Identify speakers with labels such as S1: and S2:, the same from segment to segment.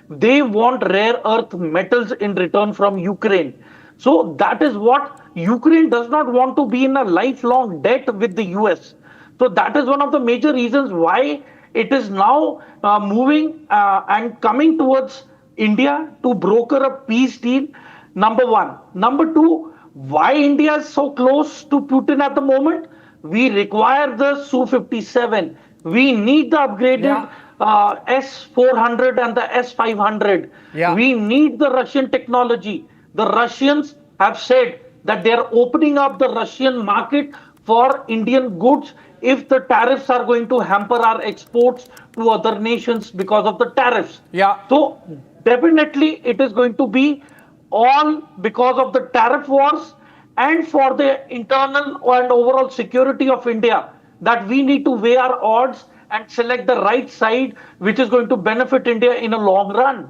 S1: They want rare earth metals in return from Ukraine. So that is what Ukraine does not want to be in a lifelong debt with the US. So that is one of the major reasons why it is now moving and coming towards India to broker a peace deal. Number one. Number two, why India is so close to Putin at the moment? We require the Su-57. We need the upgraded S-400 and the S-500.
S2: Yeah.
S1: We need the Russian technology. The Russians have said that they are opening up the Russian market for Indian goods if the tariffs are going to hamper our exports to other nations because of the tariffs.
S2: Yeah.
S1: So definitely it is going to be all because of the tariff wars and for the internal and overall security of India that we need to weigh our odds and select the right side which is going to benefit India in a long run.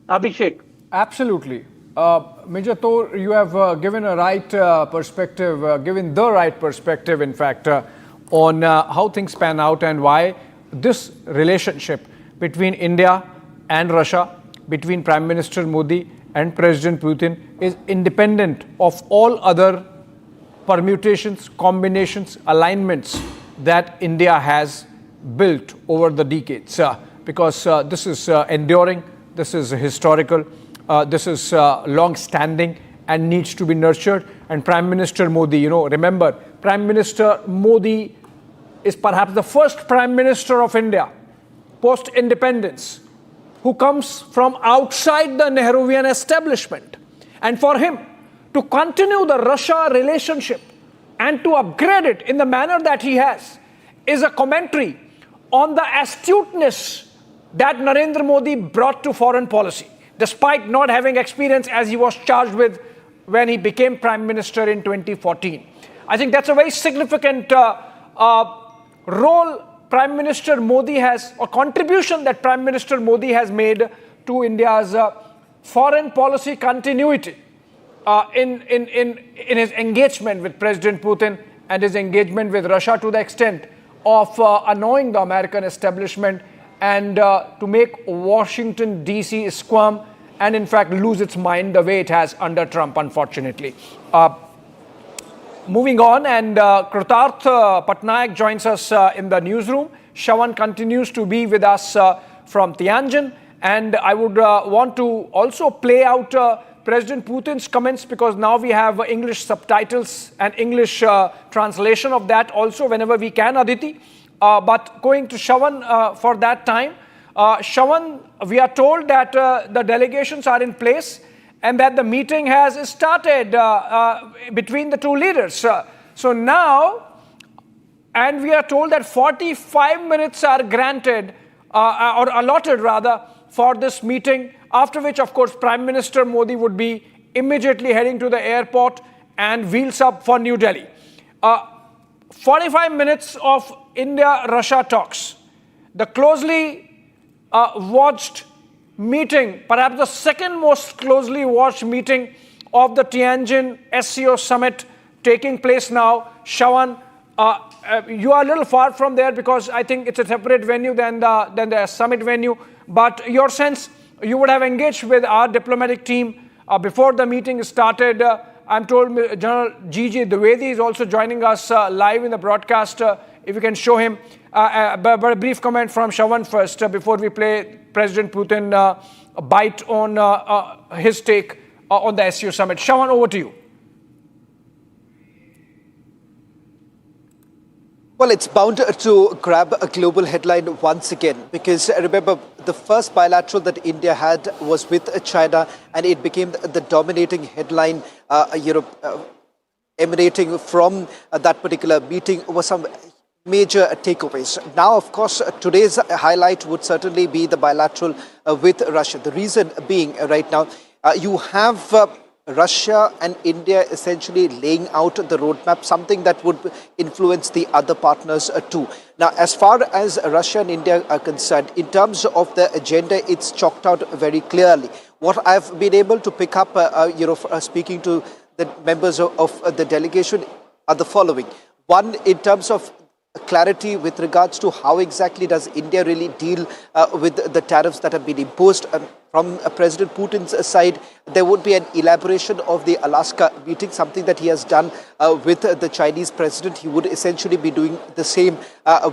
S1: Abhishek.
S2: Absolutely. Major Thor, you have given a right perspective, given the right perspective, in fact, on how things pan out and why this relationship between India and Russia, between Prime Minister Modi and President Putin, is independent of all other permutations, combinations, alignments that India has built over the decades. Because this is enduring, this is historical, this is long-standing and needs to be nurtured. And Prime Minister Modi, remember, Prime Minister Modi is perhaps the first Prime Minister of India post-independence who comes from outside the Nehruvian establishment. And for him to continue the Russia relationship and to upgrade it in the manner that he has is a commentary on the astuteness that Narendra Modi brought to foreign policy, despite not having experience as he was charged with when he became Prime Minister in 2014. I think that's a very significant role Prime Minister Modi has, or contribution that Prime Minister Modi has made to India's foreign policy continuity in his engagement with President Putin and his engagement with Russia, to the extent of annoying the American establishment and to make Washington DC squirm and in fact lose its mind the way it has under Trump, unfortunately. Moving on, and Krutarth Patnaik joins us in the newsroom. Shawan continues to be with us from Tianjin, and I would want to also play out President Putin's comments, because now we have English subtitles and English translation of that also whenever we can, Aditi. But going to Shawan for that time. Shawan, we are told that the delegations are in place and that the meeting has started between the two leaders. So now, and we are told that 45 minutes are granted, or allotted rather, for this meeting, after which, of course, Prime Minister Modi would be immediately heading to the airport and wheels up for New Delhi. 45 minutes of India-Russia talks. The closely watched meeting, perhaps the second most closely watched meeting of the Tianjin SCO Summit taking place now. Shawan, you are a little far from there because I think it's a separate venue than the summit venue. But your sense, you would have engaged with our diplomatic team before the meeting started. I'm told General Gigi Dwivedi is also joining us live in the broadcast. If you can show him. But a brief comment from Shawan first before we play President Putin bite on his take on the SCO Summit. Shawan, over to you.
S3: Well, it's bound to grab a global headline once again, because remember, the first bilateral that India had was with China, and it became the dominating headline, emanating from that particular meeting was some major takeaways. Now, of course, today's highlight would certainly be the bilateral with Russia. The reason being, right now, you have Russia and India essentially laying out the roadmap, something that would influence the other partners too. Now, as far as Russia and India are concerned, in terms of the agenda, it's chalked out very clearly. What I've been able to pick up, speaking to the members of the delegation, are the following. One, in terms of clarity with regards to how exactly does India really deal with the tariffs that have been imposed. From President Putin's side, there would be an elaboration of the Alaska meeting, something that he has done with the Chinese president. He would essentially be doing the same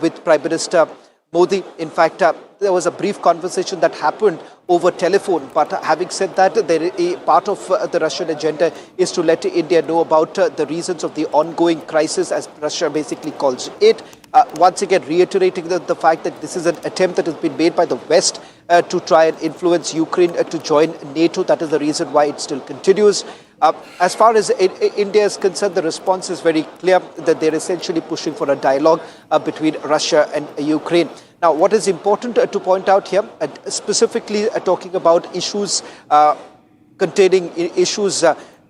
S3: with Prime Minister Modi. In fact, there was a brief conversation that happened over telephone. But having said that, a part of the Russian agenda is to let India know about the reasons of the ongoing crisis, as Russia basically calls it. Once again, reiterating the fact that this is an attempt that has been made by the West to try and influence Ukraine to join NATO. That is the reason why it still continues. As far as India is concerned, the response is very clear that they're essentially pushing for a dialogue between Russia and Ukraine. Now, what is important to point out here, specifically talking about issues containing issues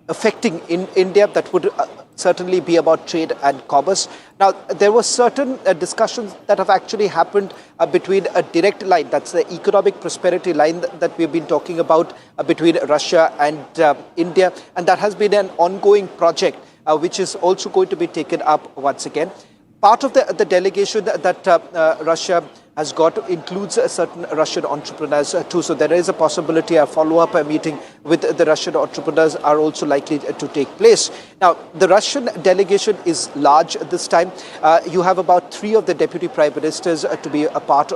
S3: affecting India, that would certainly be about trade and commerce. Now, there were certain discussions that have actually happened between a direct line, that's the economic prosperity line that we've been talking about between Russia and India, and that has been an ongoing project which is also going to be taken up once again. Part of the delegation that Russia has got includes certain Russian entrepreneurs too. So there is a possibility a follow-up meeting with the Russian entrepreneurs are also likely to take place. Now, the Russian delegation is large this time. You have about 3 of the deputy prime ministers to be a part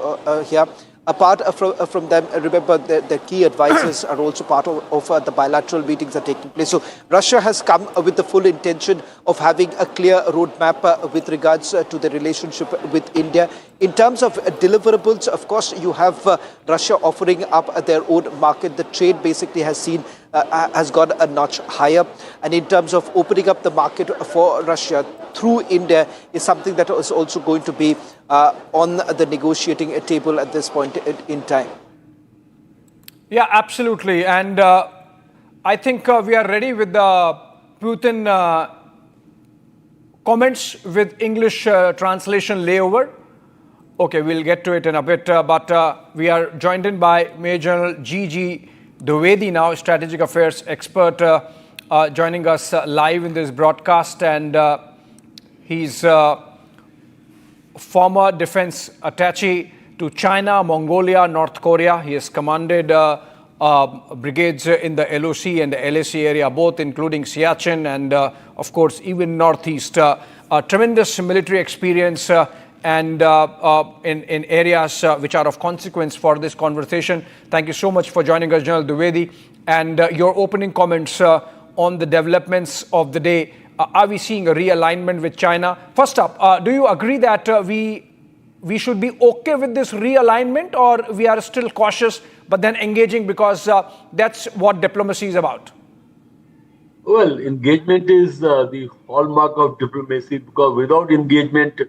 S3: here. Apart from them, remember the key advisors are also part of the bilateral meetings that are taking place. So Russia has come with the full intention of having a clear roadmap with regards to the relationship with India. In terms of deliverables, of course, you have Russia offering up their own market. The trade basically has gone a notch higher. And in terms of opening up the market for Russia through India is something that is also going to be on the negotiating table at this point in time.
S2: Yeah, absolutely. And I think we are ready with the Putin comments with English translation layover. Okay, we'll get to it in a bit, but we are joined in by Major General G.G. Dwivedi now, strategic affairs expert, joining us live in this broadcast, and he's former defense attaché to China, Mongolia, North Korea. He has commanded brigades in the LOC and the LAC area, both including Siachen and, of course, even Northeast. Tremendous military experience and in areas which are of consequence for this conversation. Thank you so much for joining us, General Dwivedi. And your opening comments on the developments of the day. Are we seeing a realignment with China? First up, do you agree that we should be okay with this realignment, or we are still cautious but then engaging because that's what diplomacy is about?
S4: Well, engagement is the hallmark of diplomacy, because without engagement,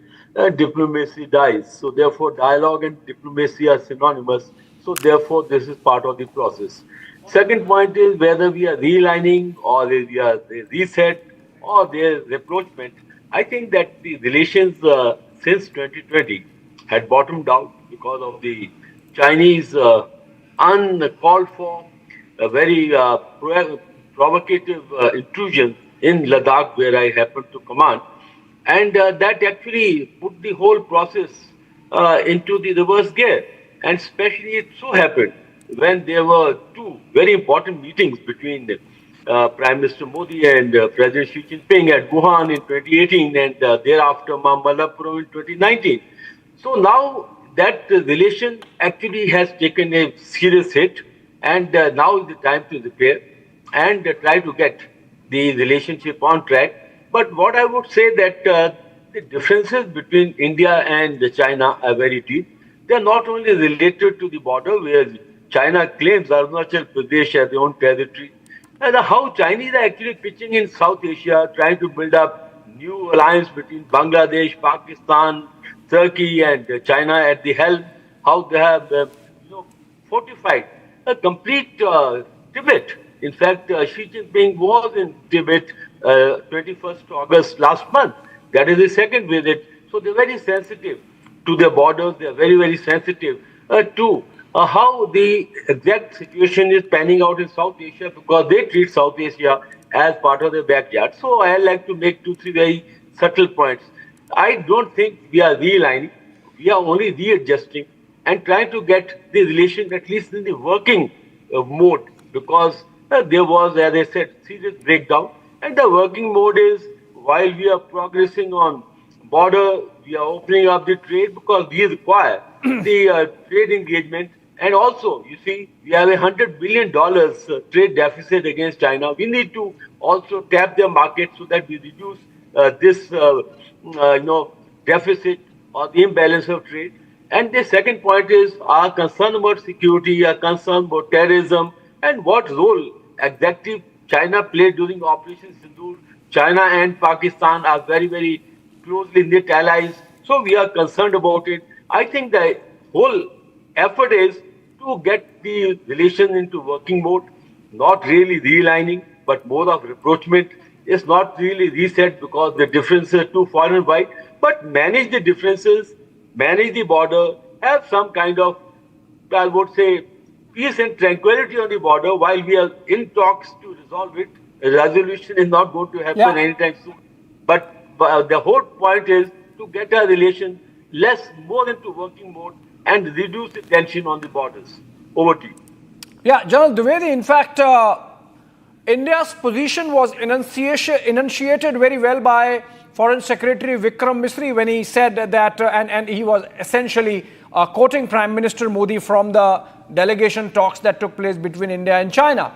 S4: diplomacy dies. So therefore, dialogue and diplomacy are synonymous. So therefore, this is part of the process. Second point is whether we are realigning or we are reset or their rapprochement. I think that the relations since 2020 had bottomed out because of the Chinese uncalled for, very provocative intrusion in Ladakh, where I happen to command. And that actually put the whole process into the reverse gear. And especially it so happened when there were 2 very important meetings between Prime Minister Modi and President Xi Jinping at Wuhan in 2018 and thereafter Mamallapuram in 2019. So now that relation actually has taken a serious hit, and now is the time to repair and try to get the relationship on track. But what I would say that the differences between India and China are very deep. They are not only related to the border, where China claims Arunachal Pradesh as their own territory, and how Chinese are actually pitching in South Asia, trying to build up new alliance between Bangladesh, Pakistan, Turkey, and China at the helm. How they have fortified a complete Tibet. In fact, Xi Jinping was in Tibet 21st August last month. That is his second visit. So they're very sensitive to their borders. They're very, very sensitive to how the exact situation is panning out in South Asia, because they treat South Asia as part of their backyard. So I like to make 2, 3 very subtle points. I don't think we are realigning. We are only readjusting and trying to get the relation at least in the working mode, because there was, as I said, serious breakdown. And the working mode is, while we are progressing on border, we are opening up the trade because we require the trade engagement. And also, you see, we have $100 billion trade deficit against China. We need to also tap their market so that we reduce this, deficit or the imbalance of trade. And the second point is our concern about security, our concern about terrorism, and what role exactly China played during Operation Sindoor. China and Pakistan are very, very closely knit allies, so we are concerned about it. I think the whole effort is to get the relation into working mode, not really realigning, but more of rapprochement. It's not really reset because the differences are too far and wide, but manage the differences, manage the border, have some kind of, I would say, peace and tranquility on the border while we are in talks to resolve it. A resolution is not going to happen anytime soon. But the whole point is to get our relation more into working mode and reduce the tension on the borders. Over to you.
S2: Yeah, General Dwivedi, in fact, India's position was enunciated very well by Foreign Secretary Vikram Misri when he said that, and he was essentially quoting Prime Minister Modi from the delegation talks that took place between India and China,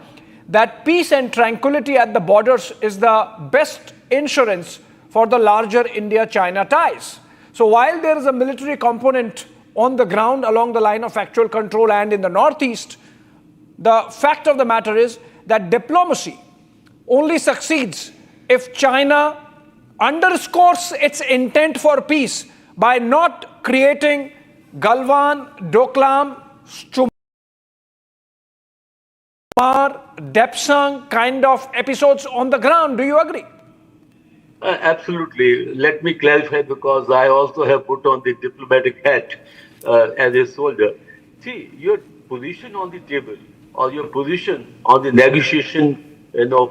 S2: that peace and tranquility at the borders is the best insurance for the larger India-China ties. So while there is a military component on the ground along the line of actual control and in the northeast, the fact of the matter is that diplomacy only succeeds if China underscores its intent for peace by not creating Galwan, Doklam, Stumar, Depsang kind of episodes on the ground. Do you agree?
S4: Absolutely. Let me clarify, because I also have put on the diplomatic hat as a soldier. See, your position on the table or your position on the negotiation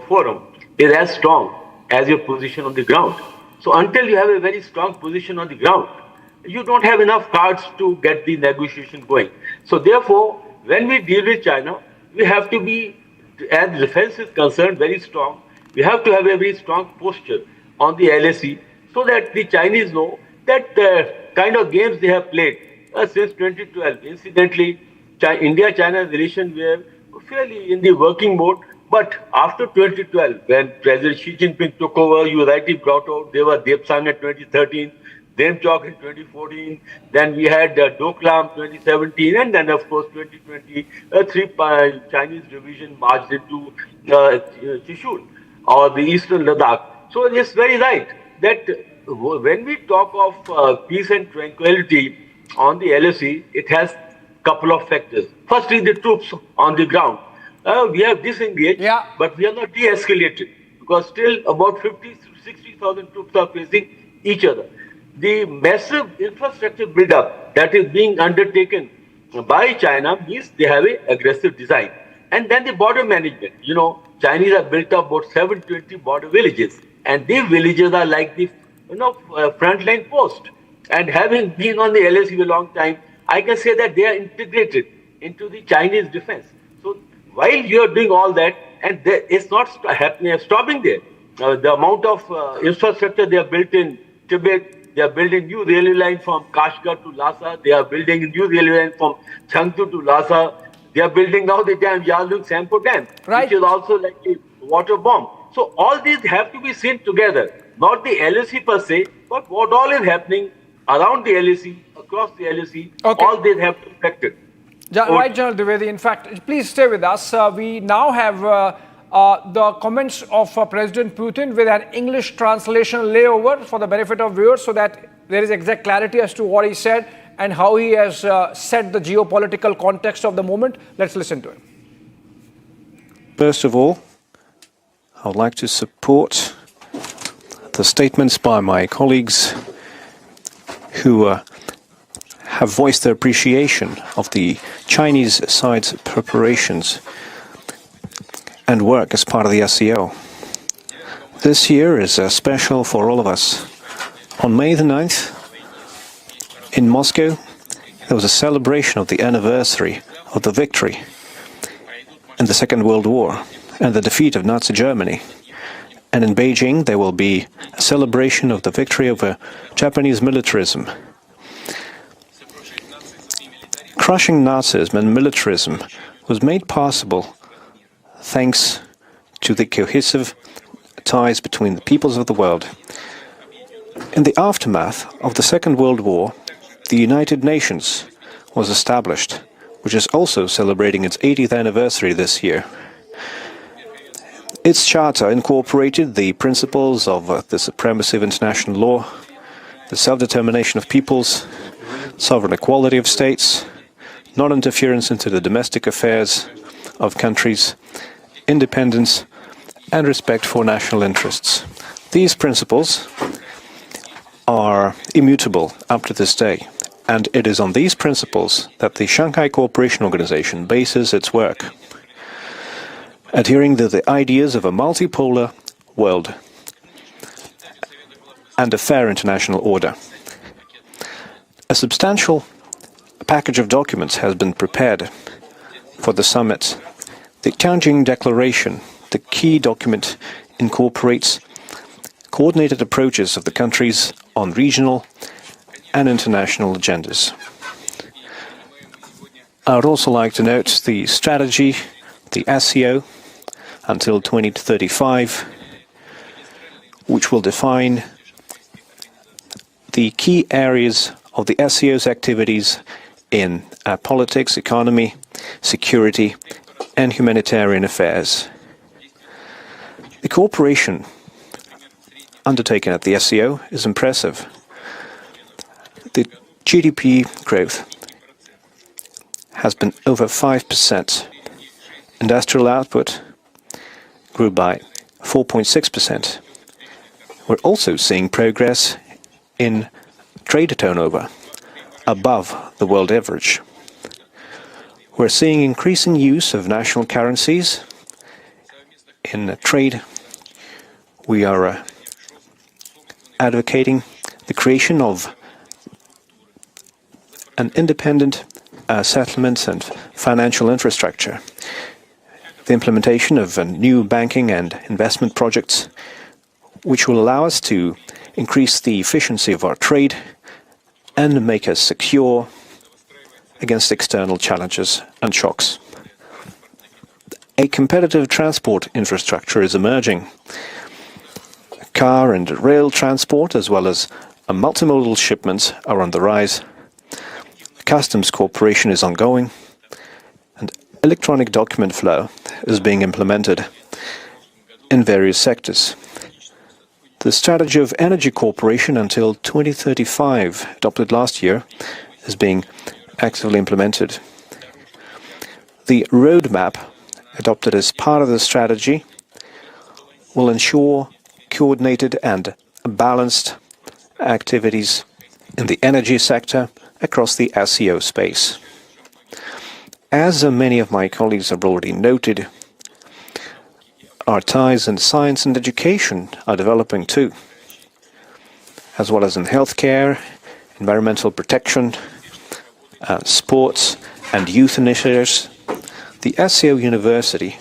S4: forum is as strong as your position on the ground. So until you have a very strong position on the ground, you don't have enough cards to get the negotiation going. So therefore, when we deal with China, we have to be, as defense is concerned, very strong. We have to have a very strong posture on the LAC so that the Chinese know that the kind of games they have played since 2012. Incidentally, India-China relations were fairly in the working mode, but after 2012, when President Xi Jinping took over, you rightly brought out, there was Depsang in 2013, Demchok in 2014, then we had Doklam 2017, and then of course 2020, three Chinese division marched into Chishul or the eastern Ladakh. So it's very right that when we talk of peace and tranquility on the LAC, it has a couple of factors. Firstly, the troops on the ground. We have disengaged, but we are not de-escalated, because still about 50 to 60,000 troops are facing each other. The massive infrastructure build-up that is being undertaken by China means they have an aggressive design. And then the border management. You know, Chinese have built up about 720 border villages, and these villages are like the frontline post. And having been on the LAC a long time, I can say that they are integrated into the Chinese defense. So while you are doing all that, and it's not stopping there. The amount of infrastructure they have built in Tibet, they are building new railway line from Kashgar to Lhasa. They are building a new railway line from Chengdu to Lhasa. They are building now the dam, Yarlung Sampo Dam, which is also like a water bomb. So all these have to be seen together, not the LAC per se, but what all is happening around the LAC, across the LAC, all these have to be affected.
S2: Right, General Dwivedi. In fact, please stay with us. We now have the comments of President Putin with an English translation layover for the benefit of viewers, so that there is exact clarity as to what he said and how he has set the geopolitical context of the moment. Let's listen to him.
S5: First of all, I would like to support the statements by my colleagues who have voiced their appreciation of the Chinese side's preparations and work as part of the SCO. This year is special for all of us, On May the 9th, in Moscow, there was a celebration of the anniversary of the victory in the Second World War and the defeat of Nazi Germany. And in Beijing, there will be a celebration of the victory over Japanese militarism. Crushing Nazism and militarism was made possible thanks to the cohesive ties between the peoples of the world. In the aftermath of the Second World War, the United Nations was established, which is also celebrating its 80th anniversary this year. Its charter incorporated the principles of the supremacy of international law, the self-determination of peoples, sovereign equality of states, non-interference into the domestic affairs of countries, independence, and respect for national interests. These principles are immutable up to this day, and it is on these principles that the Shanghai Cooperation Organization bases its work, adhering to the ideas of a multipolar world and a fair international order. A substantial package of documents has been prepared for the summit. The Tianjin Declaration, the key document, incorporates coordinated approaches of the countries on regional and international agendas. I would also like to note the strategy, the SCO, until 2035, which will define the key areas of the SCO's activities in politics, economy, security, and humanitarian affairs. The cooperation undertaken at the SCO is impressive. The GDP growth has been over 5%. Industrial output grew by 4.6%. We're also seeing progress in trade turnover above the world average. We're seeing increasing use of national currencies in trade. We are advocating the creation of an independent settlement and financial infrastructure, the implementation of new banking and investment projects, which will allow us to increase the efficiency of our trade and make us secure against external challenges and shocks. A competitive transport infrastructure is emerging. Car and rail transport, as well as multimodal shipments, are on the rise. Customs cooperation is ongoing, and electronic document flow is being implemented in various sectors. The strategy of energy cooperation until 2035, adopted last year, is being actively implemented. The roadmap, adopted as part of the strategy, will ensure coordinated and balanced activities in the energy sector across the SCO space. As many of my colleagues have already noted, our ties in science and education are developing too, as well as in healthcare, environmental protection, sports and youth initiatives. The SCO University.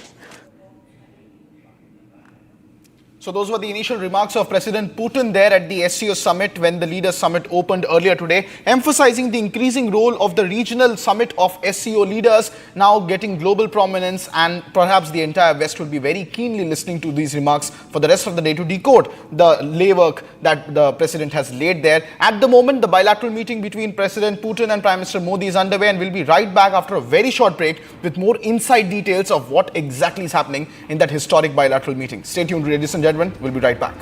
S6: So those were the initial remarks of President Putin there at the SCO Summit when the Leaders Summit opened earlier today, emphasizing the increasing role of the regional summit of SCO leaders now getting global prominence, and perhaps the entire West will be very keenly listening to these remarks for the rest of the day to decode the laywork that the President has laid there. At the moment, the bilateral meeting between President Putin and Prime Minister Modi is underway, and we'll be right back after a very short break with more inside details of what exactly is happening in that historic bilateral meeting. Stay tuned, ladies and gentlemen. We'll be right back.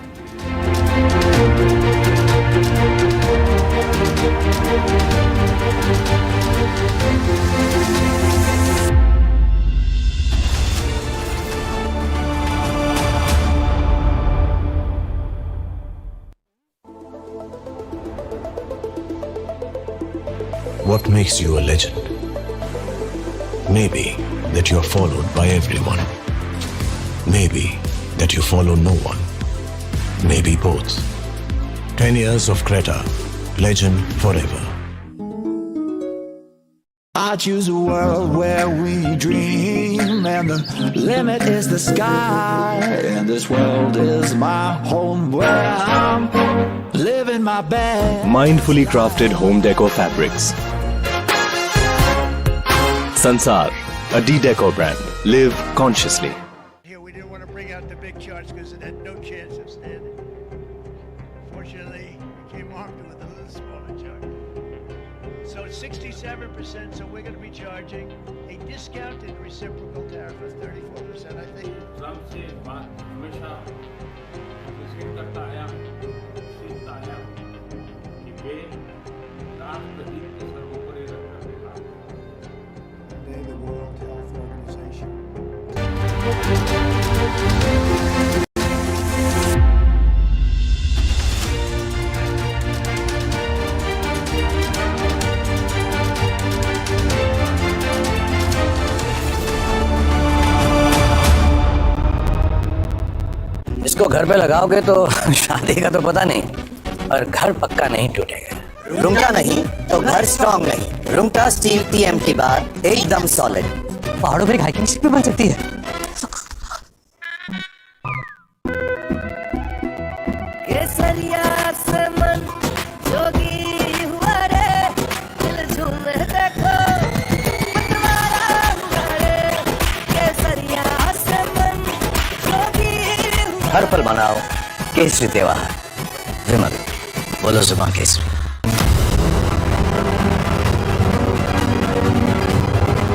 S7: What makes you a legend? Maybe that you're followed by everyone. Maybe that you follow no one. Maybe both. 10 years of Creta. Legend forever.
S8: I choose a world where we dream, and the limit is the sky. And this world is my home where I'm living my best.
S9: Mindfully crafted home decor fabrics. Sansar, a D-Decor brand. Live consciously.
S10: Here we didn't want to bring out the big charts because it had no chance of standing. Fortunately, we came armed with a little smaller chart. So it's 67%, so we're going to be charging a discounted reciprocal tariff of 34%, I think. They're the World Health Organization.
S11: इसको घर पे लगाओगे तो शादी का तो पता नहीं, और घर पक्का नहीं टूटेगा।
S12: रुंगटा नहीं तो घर स्ट्रॉन्ग नहीं। रुंगटा स्टील TMT बार एकदम सॉलिड।
S11: पहाड़ों पे हाइकिंग शिप भी बन सकती है।
S12: केसरिया से मन जोगी हुआ रे, दिल झूमे देखो पटवारा हुआ रे। केसरिया से मन जोगी हुआ।
S11: हर पल मनाओ केसरी त्योहार। विमल, बोलो जुबान Kesari.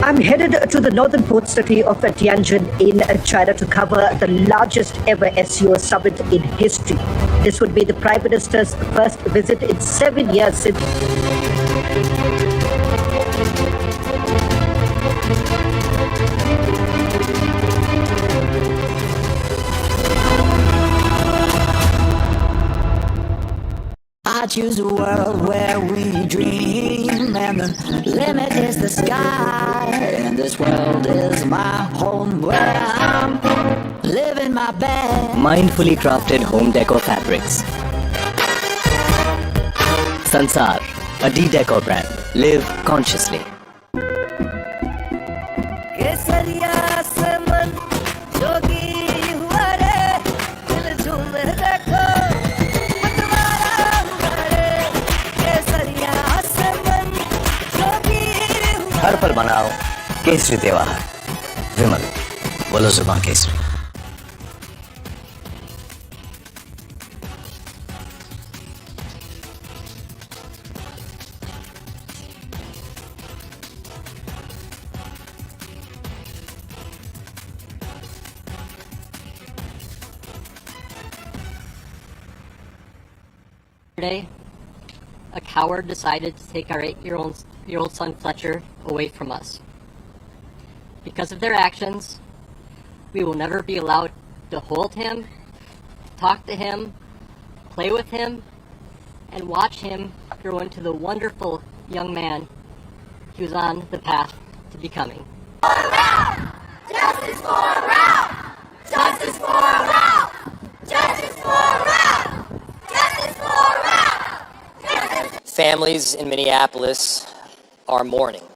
S13: I'm headed to the northern port city of Tianjin in China to cover the largest ever SCO Summit in history. This would be the Prime Minister's first visit in 7 years since.
S12: I choose a world where we dream, and the limit is the sky. And this world is my home where I'm living my best.
S11: Mindfully crafted home decor fabrics. Sansar, a D-Decor brand. Live consciously.
S12: केसरिया से मन जोगी हुआ रे, दिल झूमे देखो पटवारा हुआ रे। केसरिया से मन जोगी हुआ।
S11: हर पल मनाओ केसरी त्योहार। विमल, बोलो जुबान Kesari.
S14: Yesterday, a coward decided to take our 8-year-old son Fletcher away from us. Because of their actions, we will never be allowed to hold him, talk to him, play with him, and watch him grow into the wonderful young man he was on the path to becoming.
S12: Justice for Ralph! Justice for Ralph! Justice for Ralph! Justice for Ralph!
S15: Families in Minneapolis are mourning.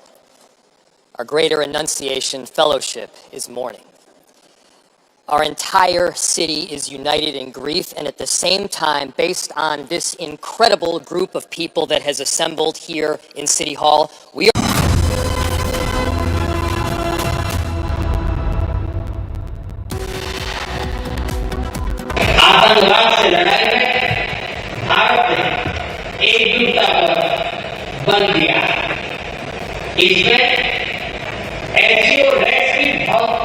S15: Our Greater Annunciation Fellowship is mourning. Our entire city is united in grief, and at the same time, based on this incredible group of people that has assembled here in City Hall, we are
S16: आतंकवाद से लड़ाई में भारत ने एकजुटता पर बल दिया। इसमें एससीओ रैस की बहुत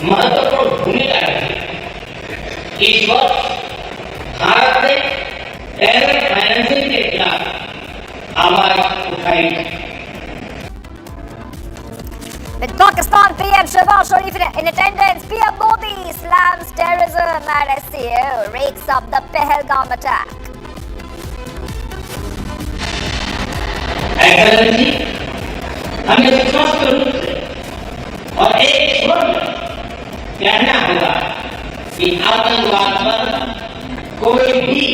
S16: महत्वपूर्ण भूमिका रही। इस वर्ष भारत ने टेरर फाइनेंसिंग के खिलाफ आवाज उठाई।
S17: With Pakistan PM Shehbaz Sharif in attendance, PM Modi slams terrorism and SCO rakes up the Pahalgam attack.
S16: Excellency, हमें स्पष्ट रूप से और एक स्वर में कहना होगा कि आतंकवाद पर कोई भी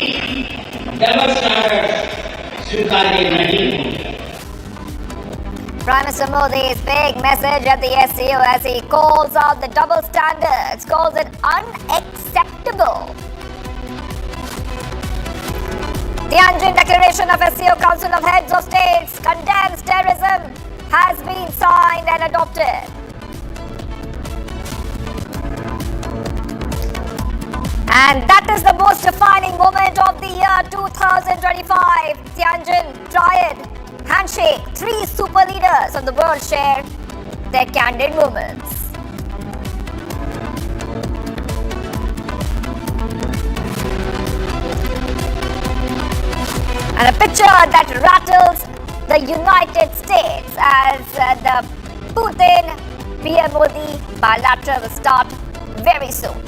S16: डबल स्टैंडर्ड्स स्वीकारने नहीं होंगे।
S17: Prime Minister Modi's big message at the SCO as he calls out the double standards, calls it unacceptable. Tianjin Declaration of SCO Council of Heads of States condemns terrorism has been signed and adopted. And that is the most defining moment of the year 2025. Tianjin Triad Handshake. 3 super leaders of the world share their candid moments. And a picture that rattles the United States as the Putin-PM Modi bilateral will start very soon.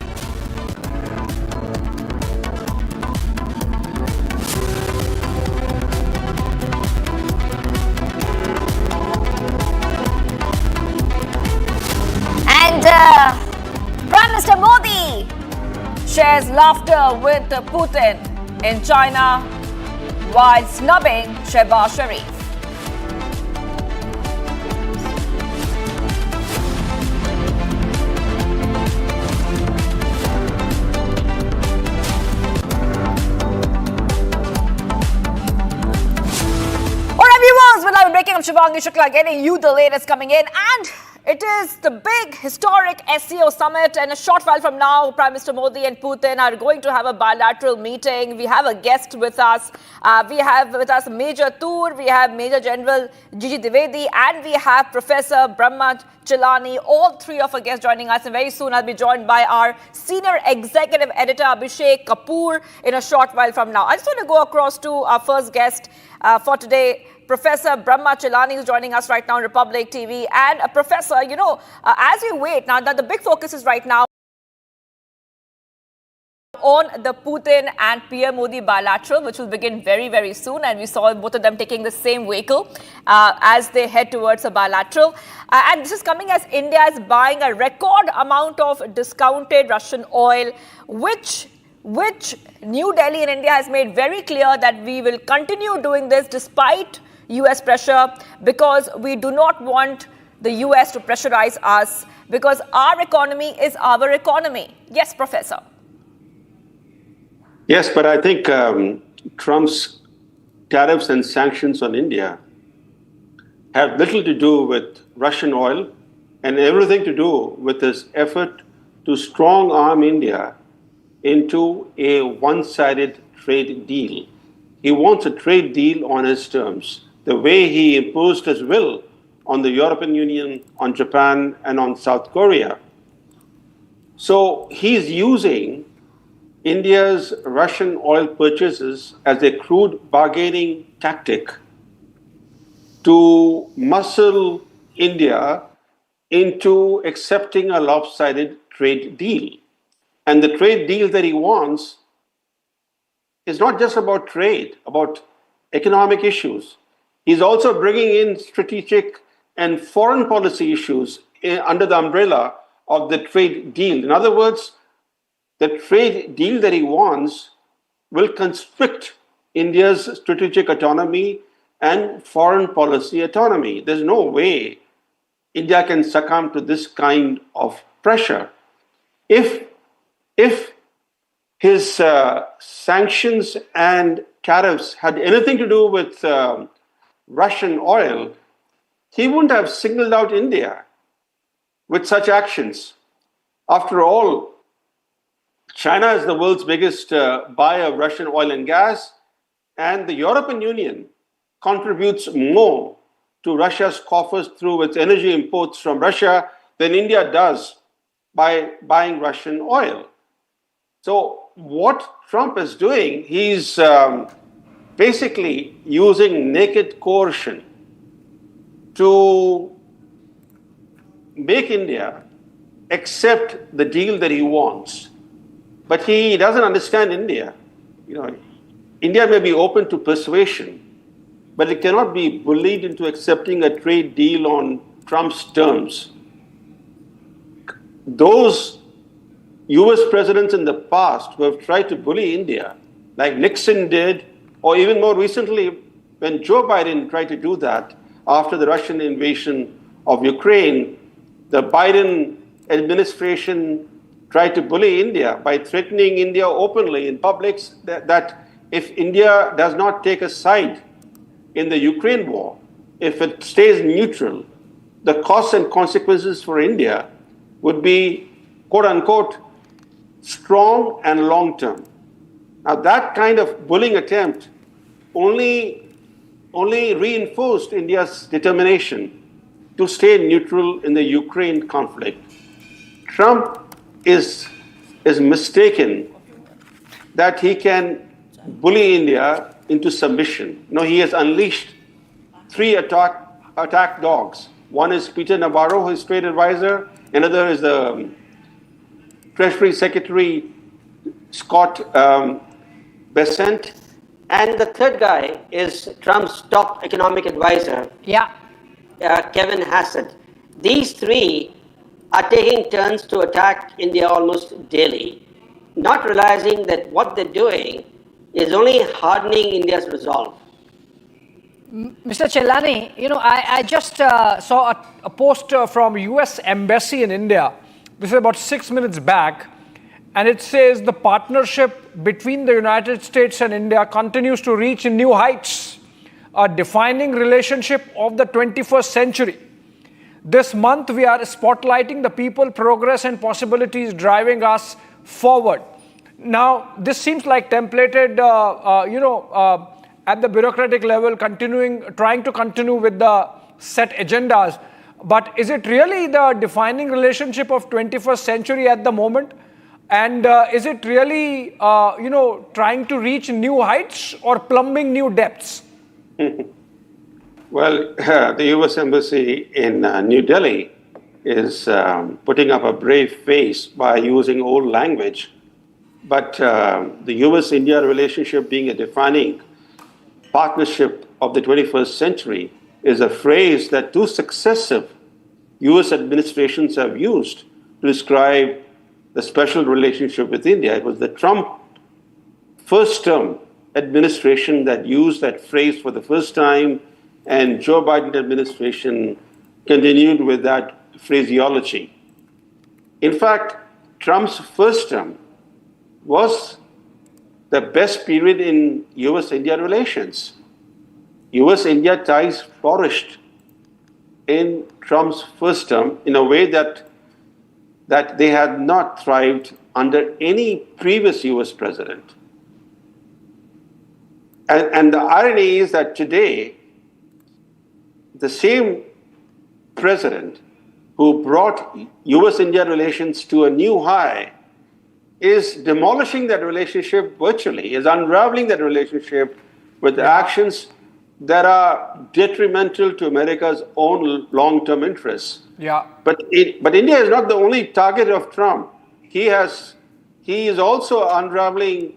S17: And Prime Minister Modi shares laughter with Putin in China while snubbing Shehbaz Sharif. Alright viewers, well, I'm breaking up Shivangi Shukla, getting you the latest coming in, and it is the big historic SCO Summit, and a short while from now, Prime Minister Modi and Putin are going to have a bilateral meeting. We have a guest with us. We have with us Major Tur, we have Major General Gigi Dwivedi, and we have Professor Brahma Chelani. All 3 of our guests joining us, and very soon I'll be joined by our Senior Executive Editor Abhishek Kapoor in a short while from now. I just want to go across to our first guest for today, Professor Brahma Chelani, who's joining us right now on Republic TV. And Professor, you know, as we wait now, that the big focus is right now on the Putin and PM Modi bilateral, which will begin very, very soon. And we saw both of them taking the same vehicle as they head towards a bilateral. And this is coming as India is buying a record amount of discounted Russian oil, which New Delhi in India has made very clear that we will continue doing this despite US pressure, because we do not want the US to pressurize us, because our economy is our economy. Yes, Professor.
S18: Yes, but I think Trump's tariffs and sanctions on India have little to do with Russian oil and everything to do with his effort to strong arm India into a one-sided trade deal. He wants a trade deal on his terms, the way he imposed his will on the European Union, on Japan, and on South Korea. So he's using India's Russian oil purchases as a crude bargaining tactic to muscle India into accepting a lopsided trade deal. And the trade deal that he wants is not just about trade, about economic issues. He's also bringing in strategic and foreign policy issues under the umbrella of the trade deal. In other words, the trade deal that he wants will constrict India's strategic autonomy and foreign policy autonomy. There's no way India can succumb to this kind of pressure. If his sanctions and tariffs had anything to do with Russian oil, he wouldn't have singled out India with such actions. After all, China is the world's biggest buyer of Russian oil and gas, and the European Union contributes more to Russia's coffers through its energy imports from Russia than India does by buying Russian oil. So what Trump is doing, he's basically using naked coercion to make India accept the deal that he wants. But he doesn't understand India. You know, India may be open to persuasion, but it cannot be bullied into accepting a trade deal on Trump's terms. Those US presidents in the past who have tried to bully India, like Nixon did, or even more recently, when Joe Biden tried to do that after the Russian invasion of Ukraine, the Biden administration tried to bully India by threatening India openly in public that if India does not take a side in the Ukraine war, if it stays neutral, the costs and consequences for India would be, quote unquote, strong and long term. Now, that kind of bullying attempt only reinforced India's determination to stay neutral in the Ukraine conflict. Trump is mistaken that he can bully India into submission. No, he has unleashed 3 attack dogs. One is Peter Navarro, his trade advisor. Another is the Treasury Secretary Scott Bessent.
S19: And the third guy is Trump's top economic advisor, Kevin Hassett. These 3 are taking turns to attack India almost daily, not realizing that what they're doing is only hardening India's resolve.
S2: Mr. Chelani, I just saw a post from US Embassy in India. This is about 6 minutes back. And it says the partnership between the United States and India continues to reach new heights, a defining relationship of the 21st century. This month, we are spotlighting the people, progress, and possibilities driving us forward. Now, this seems like templated, at the bureaucratic level, trying to continue with the set agendas. But is it really the defining relationship of 21st century at the moment? And is it really, trying to reach new heights or plumbing new depths?
S18: Well, the U.S. Embassy in New Delhi is putting up a brave face by using old language. But the U.S.-India relationship being a defining partnership of the 21st century is a phrase that 2 successive U.S. administrations have used to describe the special relationship with India. It was the Trump first term administration that used that phrase for the first time, and Joe Biden administration continued with that phraseology. In fact, Trump's first term was the best period in US-India relations. US-India ties flourished in Trump's first term in a way that they had not thrived under any previous US president. And the irony is that today, the same president who brought US-India relations to a new high is demolishing that relationship virtually, is unraveling that relationship with actions that are detrimental to America's own long-term interests.
S2: Yeah.
S18: But India is not the only target of Trump. He is also unraveling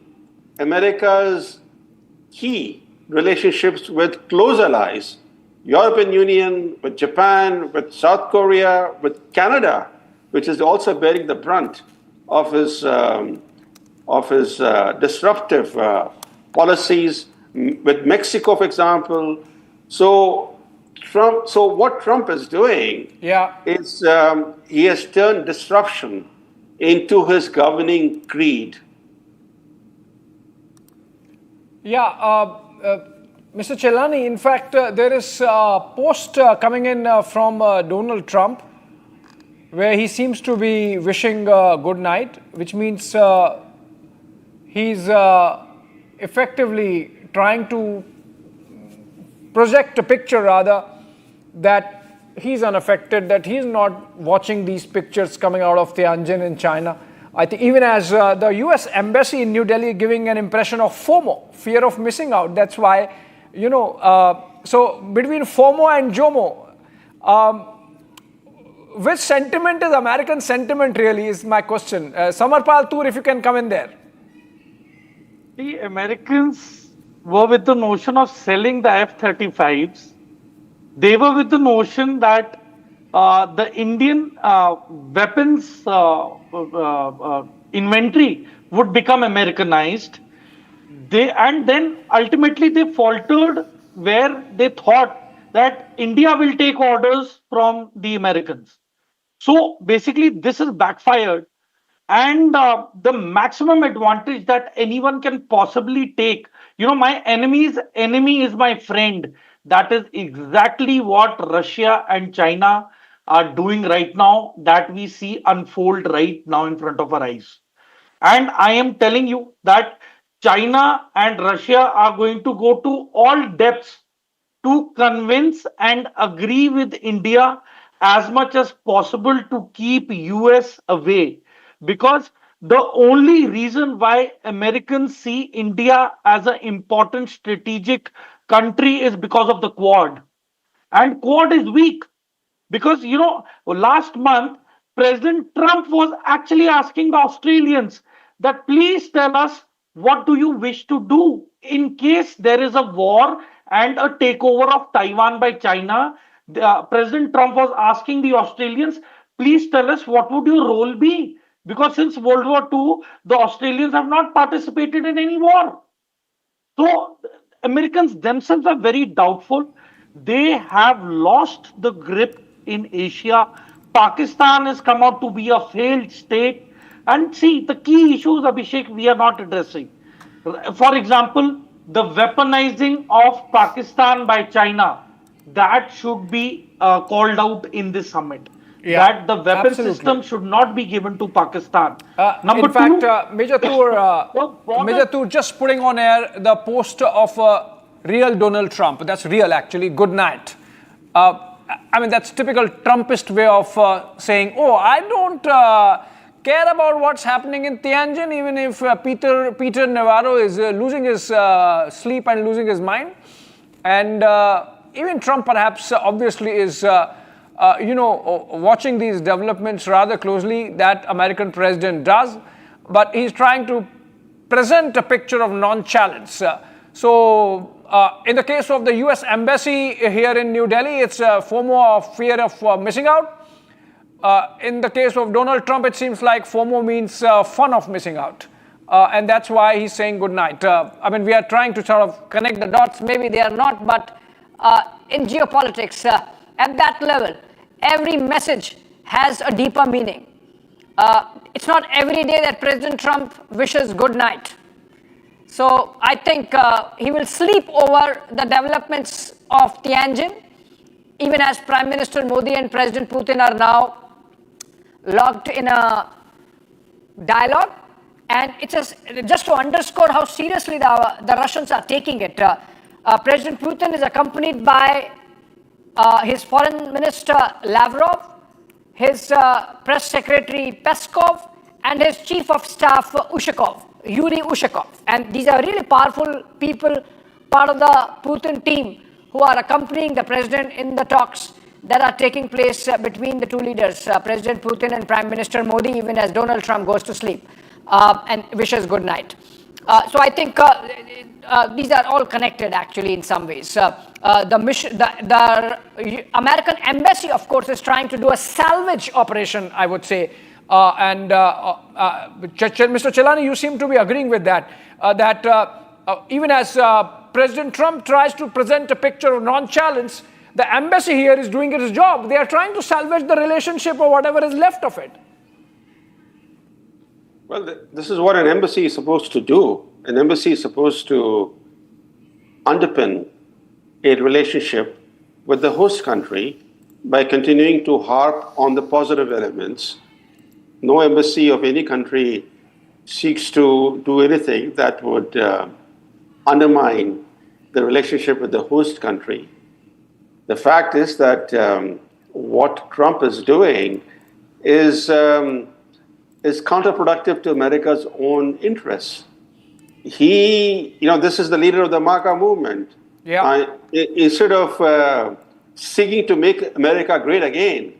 S18: America's key relationships with close allies, European Union, with Japan, with South Korea, with Canada, which is also bearing the brunt of his disruptive policies, with Mexico, for example. So what Trump is doing is he has turned disruption into his governing creed.
S2: Mr. Chelani, in fact, there is a post coming in from Donald Trump where he seems to be wishing good night, which means he's effectively trying to project a picture, rather, that he's unaffected, that he's not watching these pictures coming out of Tianjin in China. I think even as the US Embassy in New Delhi giving an impression of FOMO, fear of missing out. That's why, so between FOMO and JOMO, which sentiment is American sentiment really is my question. Samarpal Toor, if you can come in there.
S1: The Americans were with the notion of selling the F-35s. They were with the notion that the Indian weapons inventory would become Americanized. Then ultimately they faltered where they thought that India will take orders from the Americans. So basically, this is backfired. And the maximum advantage that anyone can possibly take, my enemy's enemy is my friend. That is exactly what Russia and China are doing right now, that we see unfold right now in front of our eyes. And I am telling you that China and Russia are going to go to all depths to convince and agree with India as much as possible to keep US away, because the only reason why Americans see India as an important strategic country is because of the Quad, and Quad is weak. Because, last month, President Trump was actually asking the Australians that please tell us what do you wish to do in case there is a war and a takeover of Taiwan by China. President Trump was asking the Australians, please tell us what would your role be? Because since World War II, the Australians have not participated in any war. So Americans themselves are very doubtful. They have lost the grip in Asia. Pakistan has come out to be a failed state. And see, the key issues, Abhishek, we are not addressing. For example, the weaponizing of Pakistan by China, that should be called out in this summit. That the weapon system should not be given to Pakistan.
S2: In fact, Major Tur, just putting on air the post of real Donald Trump. That's real, actually. Good night. I mean, that's typical Trumpist way of saying, oh, I don't care about what's happening in Tianjin, even if Peter Navarro is losing his sleep and losing his mind. And even Trump, perhaps, obviously is, watching these developments rather closely. That American president does. But he's trying to present a picture of nonchalance. In the case of the US Embassy here in New Delhi, it's FOMO of fear of missing out. In the case of Donald Trump, it seems like FOMO means fun of missing out. And that's why he's saying good night. I mean, we are trying to sort of connect the dots. Maybe they are not, but in geopolitics, at that level, every message has a deeper meaning. It's not every day that President Trump wishes good night. So I think he will sleep over the developments of Tianjin, even as Prime Minister Modi and President Putin are now locked in a dialogue. And it's just to underscore how seriously the Russians are taking it. President Putin is accompanied by his Foreign Minister Lavrov, his Press Secretary Peskov, and his Chief of Staff Yuri Ushakov. And these are really powerful people, part of the Putin team, who are accompanying the president in the talks that are taking place between the two leaders, President Putin and Prime Minister Modi, even as Donald Trump goes to sleep and wishes good night. So I think these are all connected, actually, in some ways. The American embassy, of course, is trying to do a salvage operation, I would say. Mr. Chelani, you seem to be agreeing with that. Even as President Trump tries to present a picture of nonchalance, the embassy here is doing its job. They are trying to salvage the relationship or whatever is left of it.
S18: Well, this is what an embassy is supposed to do. An embassy is supposed to underpin a relationship with the host country by continuing to harp on the positive elements. No embassy of any country seeks to do anything that would undermine the relationship with the host country. The fact is that what Trump is doing is counterproductive to America's own interests. This is the leader of the MAGA movement. Instead of seeking to make America great again,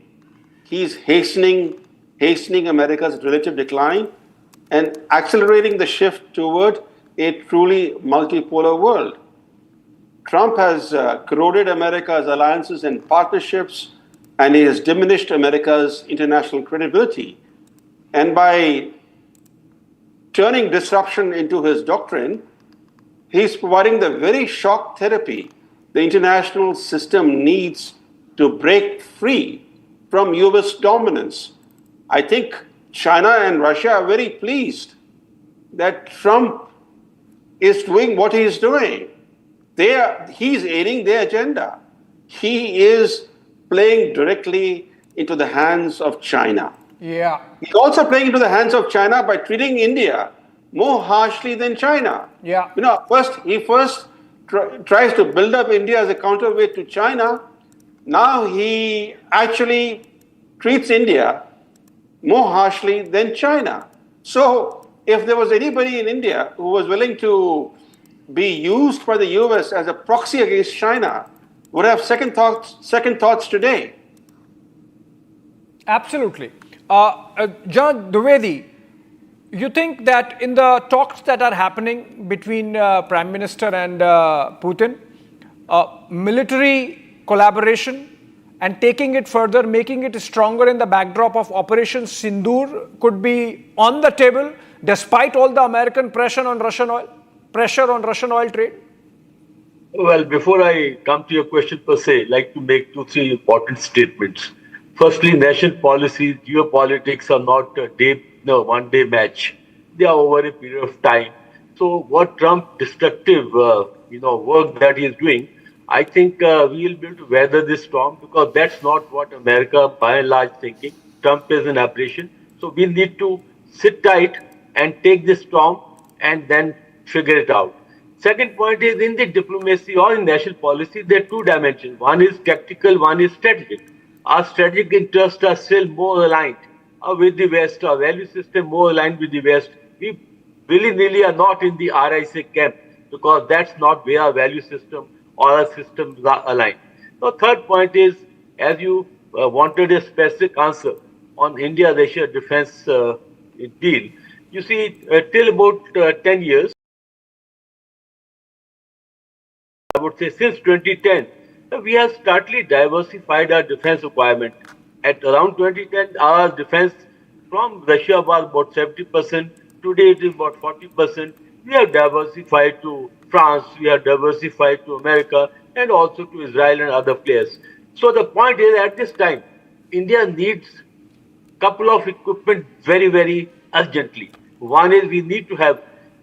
S18: he's hastening America's relative decline and accelerating the shift toward a truly multipolar world. Trump has corroded America's alliances and partnerships, and he has diminished America's international credibility. And by turning disruption into his doctrine, He's providing the very shock therapy the international system needs to break free from US dominance. I think China and Russia are very pleased that Trump is doing what he is doing. He's aiding their agenda. He is playing directly into the hands of China.
S2: Yeah.
S18: He's also playing into the hands of China by treating India more harshly than China.
S2: Yeah.
S18: He first tries to build up India as a counterweight to China. Now he actually treats India more harshly than China. So if there was anybody in India who was willing to be used by the US as a proxy against China, would have second thoughts today.
S2: Absolutely. John Dwivedi, you think that in the talks that are happening between Prime Minister and Putin, military collaboration and taking it further, making it stronger in the backdrop of Operation Sindoor could be on the table despite all the American pressure on Russian oil trade?
S4: Well, before I come to your question per se, I'd like to make 2-3 important statements. Firstly, national policy, geopolitics are not a one-day match. They are over a period of time. So what Trump destructive, work that he is doing, I think we will be able to weather this storm because that's not what America, by and large, thinking. Trump is an aberration. So we need to sit tight and take this storm and then figure it out. Second point is in the diplomacy or in national policy, there are two dimensions. One is tactical, one is strategic. Our strategic interests are still more aligned with the West, our value system more aligned with the West. We willy-nilly are not in the RIC camp because that's not where our value system or our systems are aligned. The third point is, as you wanted a specific answer on India-Russia defense deal, you see, till about 10 years, I would say since 2010, we have starkly diversified our defense requirement. At around 2010, our defense from Russia was about 70%. Today, it is about 40%. We have diversified to France, we have diversified to America, and also to Israel and other players. So the point is, at this time, India needs a couple of equipment very, very urgently. One is we need to have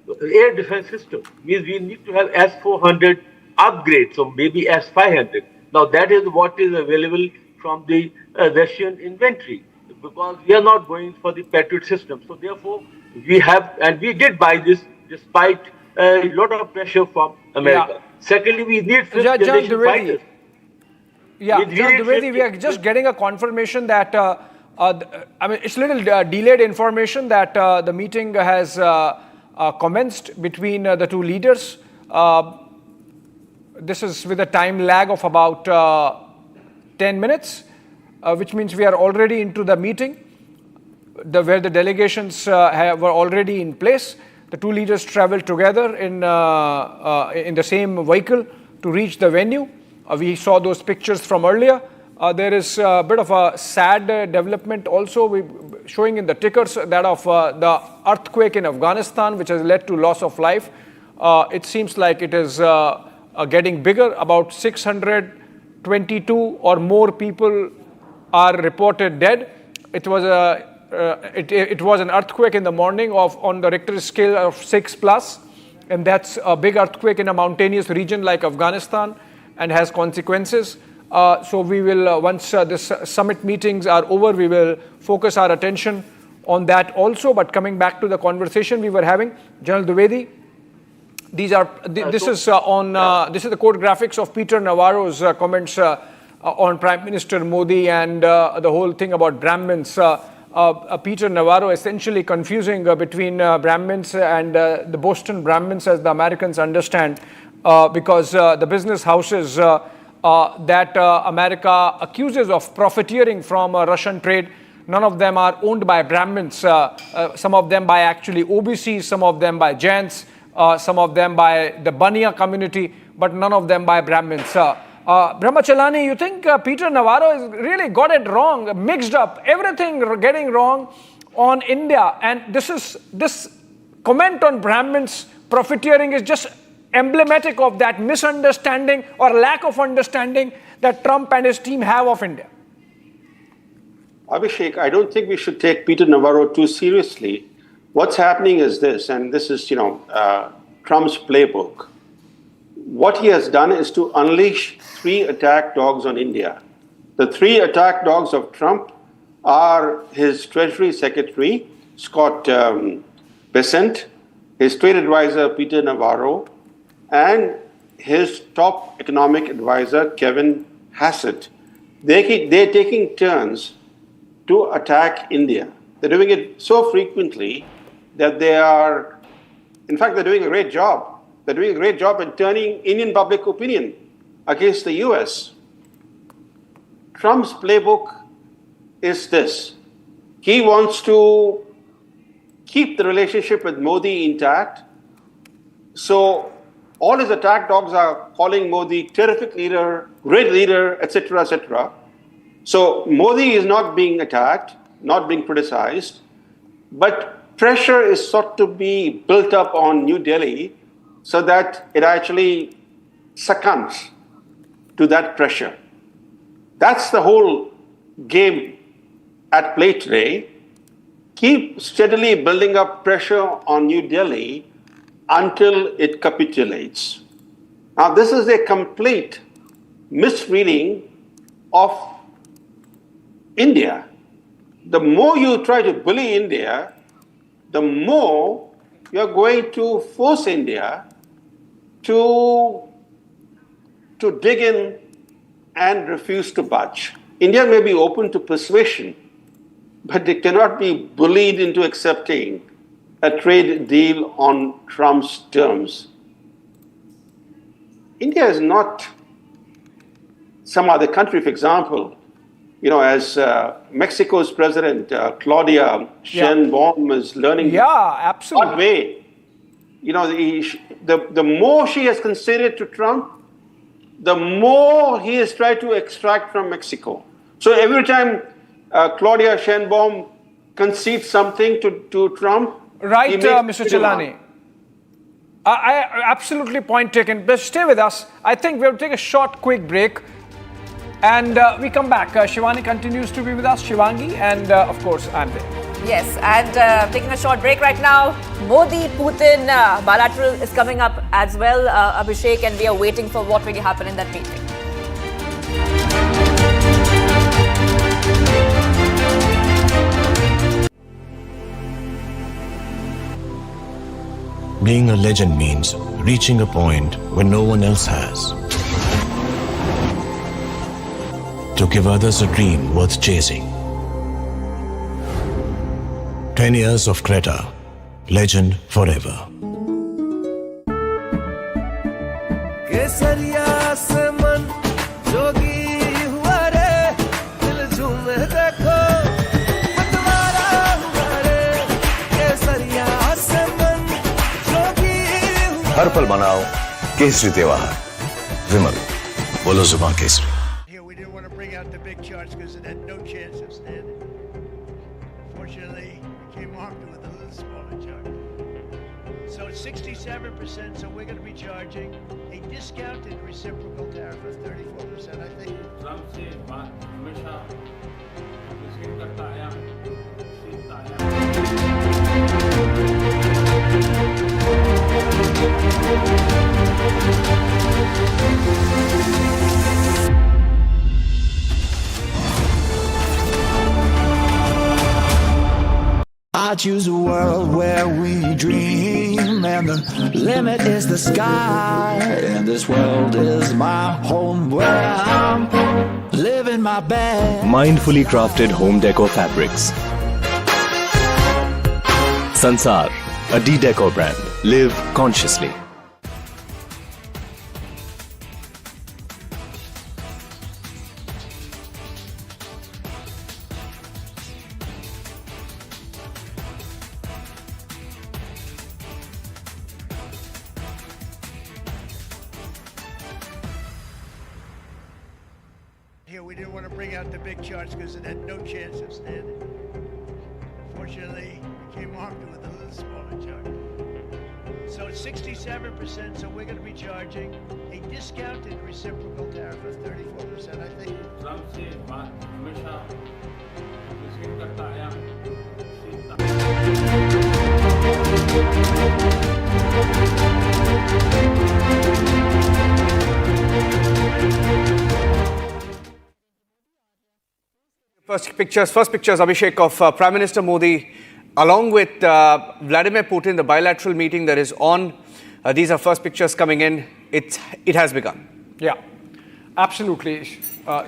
S4: air defense system. Means we need to have S-400 upgrades, or maybe S-500. Now that is what is available from the Russian inventory, because we are not going for the Patriot system. So therefore, we have, and we did buy this despite a lot of pressure from America. Yeah. Secondly, we need fifth generation fighters.
S2: Yeah, John Dwivedi, we are just getting a confirmation that, it's a little delayed information that the meeting has commenced between the two leaders. This is with a time lag of about 10 minutes, which means we are already into the meeting, where the delegations were already in place. The two leaders traveled together in the same vehicle to reach the venue. We saw those pictures from earlier. There is a bit of a sad development also showing in the tickers, that of the earthquake in Afghanistan, which has led to loss of life. It seems like it is getting bigger. About 622 or more people are reported dead. It was an earthquake in the morning on the Richter scale of 6+, and that's a big earthquake in a mountainous region like Afghanistan and has consequences. So we will, once this summit meetings are over, we will focus our attention on that also. But coming back to the conversation we were having, General Dwivedi, this is the code graphics of Peter Navarro's comments on Prime Minister Modi and the whole thing about Brahmins. Peter Navarro essentially confusing between Brahmins and the Boston Brahmins, as the Americans understand, because the business houses that America accuses of profiteering from Russian trade, none of them are owned by Brahmins. Some of them by actually OBCs, some of them by Jains, some of them by the Baniya community, but none of them by Brahmins. Brahmachalani, you think Peter Navarro has really got it wrong, mixed up, everything getting wrong on India, and this comment on Brahmins profiteering is just emblematic of that misunderstanding or lack of understanding that Trump and his team have of India?
S18: Abhishek, I don't think we should take Peter Navarro too seriously. What's happening is this, and this is, Trump's playbook. What he has done is to unleash 3 attack dogs on India. The 3 attack dogs of Trump are his Treasury Secretary, Scott Bessent, his trade advisor, Peter Navarro, and his top economic advisor, Kevin Hassett. They're taking turns to attack India. They're doing it so frequently that they're doing a great job. They're doing a great job in turning Indian public opinion against the US. Trump's playbook is this. He wants to keep the relationship with Modi intact. So all his attack dogs are calling Modi terrific leader, great leader, etc., etc. So Modi is not being attacked, not being criticized, but pressure is sought to be built up on New Delhi so that it actually succumbs to that pressure. That's the whole game at play today. Keep steadily building up pressure on New Delhi until it capitulates. Now, this is a complete misreading of India. The more you try to bully India, the more you're going to force India to dig in and refuse to budge. India may be open to persuasion, but they cannot be bullied into accepting a trade deal on Trump's terms. India is not some other country. For example, as Mexico's president, Claudia Sheinbaum, is learning
S2: the hard
S18: way. The more she has conceded to Trump, the more he has tried to extract from Mexico. So every time Claudia Sheinbaum concedes something to Trump,
S2: right, Mr. Chilani. I absolutely point taken. But stay with us. I think we'll take a short, quick break. And we come back. Shivani continues to be with us, Shivangi, and of course, I'm there.
S17: Yes, and taking a short break right now. Modi-Putin bilateral is coming up as well, Abhishek, and we are waiting for what will happen in that meeting.
S7: Being a legend means reaching a point where no one else has. To give others a dream worth chasing. 10 years of Creta, legend forever.
S9: हर पल मनाओ केसरी त्योहार विमल बोलो जुबान Kesari
S10: Here we didn't want to bring out the big charts because it had no chance of standing. Fortunately, we came armed with a little smaller chart. So it's 67%, so we're going to be charging a discounted reciprocal tariff of 34%, I think. Trump से बात हमेशा मुश्किल करता आया सीखता आया
S8: I choose a world where we dream, and the limit is the sky. And this world is my home where I'm living my best.
S9: Mindfully crafted home decor fabrics. Sansar, a decor brand. Live consciously.
S10: Here we didn't want to bring out the big charts because it had no chance of standing. Fortunately, we came armed with a little smaller chart. So it's 67%, so we're going to be charging a discounted reciprocal tariff of 34%, I think.
S2: First pictures, Abhishek, of Prime Minister Modi along with Vladimir Putin, the bilateral meeting that is on. These are first pictures coming in. It has begun.
S20: Yeah, absolutely.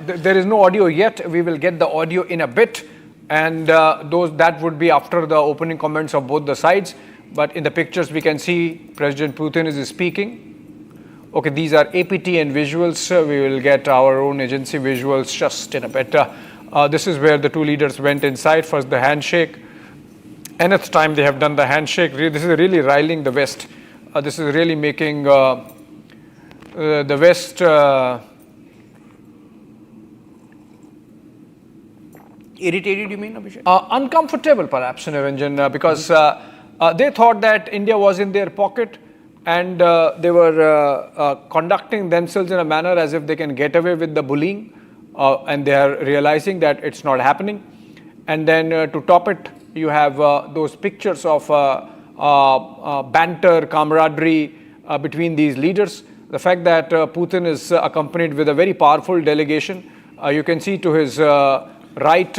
S20: There is no audio yet. We will get the audio in a bit, and that would be after the opening comments of both the sides. But in the pictures, we can see President Putin is speaking. Okay, these are APT and visuals. We will get our own agency visuals just in a bit. This is where the two leaders went inside. First, the handshake. Nth time they have done the handshake. This is really riling the West. This is really making the West
S2: irritated, you mean, Abhishek?
S20: Uncomfortable, perhaps, Niranjan, because they thought that India was in their pocket, and they were conducting themselves in a manner as if they can get away with the bullying, and they are realizing that it's not happening. And then to top it, you have those pictures of banter, camaraderie between these leaders. The fact that Putin is accompanied with a very powerful delegation. You can see to his right,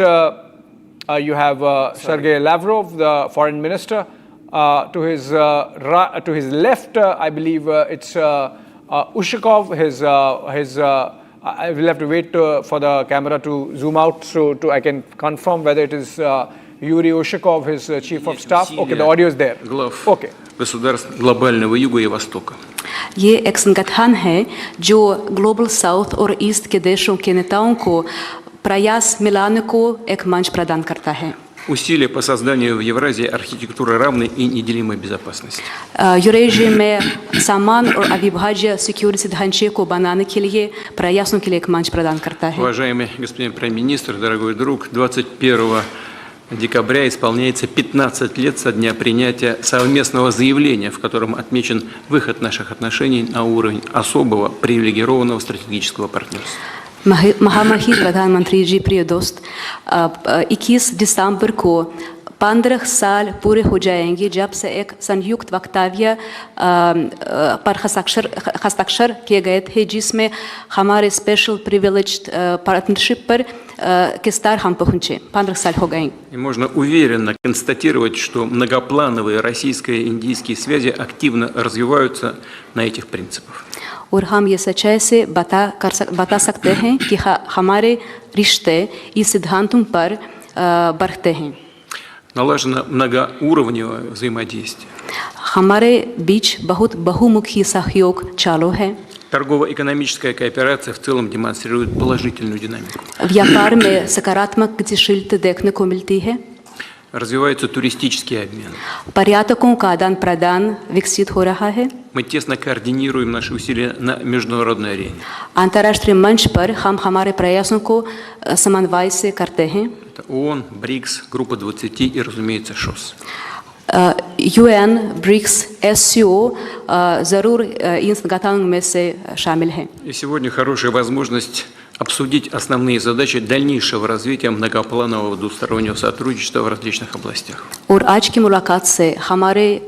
S20: you have Sergei Lavrov, the foreign minister. To his left, I believe it's Ushakov. I will have to wait for the camera to zoom out so I can confirm whether it is Yuri Ushakov, his chief of staff. Okay, the audio is there. Okay.
S21: Governments ग्लोबального युга и востока.
S22: ये एक संगठन है जो global south और east के देशों के नेताओं को प्रयास मिलाने को एक मंच प्रदान करता है.
S21: Усилия по созданию в Евразии архитектуры равной и неделимой безопасности.
S22: यूरेशिया में समान और अविभाज्य सिक्योरिटी ढांचे को बनाने के लिए प्रयासों के लिए एक मंच प्रदान करता है.
S21: Уважаемый господин премьер-министр, дорогой друг, 21 декабря исполняется 15 лет со дня принятия совместного заявления, в котором отмечен выход наших отношений на уровень особого привилегированного стратегического партнерства.
S22: महामहिम प्रधानमंत्री जी, प्रिय दोस्त, 21 दिसंबर को 15 साल पूरे हो जाएंगे जब से एक संयुक्त वक्तव्य पर हस्ताक्षर किए गए थे, जिसमें हमारे स्पेशल प्रिविलेज्ड पार्टनरशिप पर के स्तर हम पहुंचे. 15 साल हो गए.
S21: И можно уверенно констатировать, что многоплановые российско-индийские связи активно развиваются на этих принципах.
S22: और हम ये सच्चाई से बता सकते हैं कि हमारे रिश्ते इस सिद्धांतों पर बढ़ते हैं.
S21: Налажено многоуровневое взаимодействие.
S22: हमारे बीच बहुत बहुमुखी सहयोग चालू है.
S21: Торгово-экономическая кооперация в целом демонстрирует положительную динамику.
S22: व्यापार में सकारात्मक गतिशीलता देखने को मिलती है.
S21: Развивается туристический обмен.
S22: पर्यटकों का आदान-प्रदान विकसित हो रहा है.
S21: Мы тесно координируем наши усилия на международной арене.
S22: अंतर्राष्ट्रीय मंच पर हम हमारे प्रयासों को समन्वय से करते हैं.
S21: Это ООН, БРИКС, Группа 20 и, разумеется, ШОС.
S22: UN, BRICS, SCO जरूर इन संगठनों में से शामिल हैं.
S21: И сегодня хорошая возможность обсудить основные задачи дальнейшего развития многопланового двустороннего сотрудничества в различных областях.
S22: और आज की मुलाकात से हमारे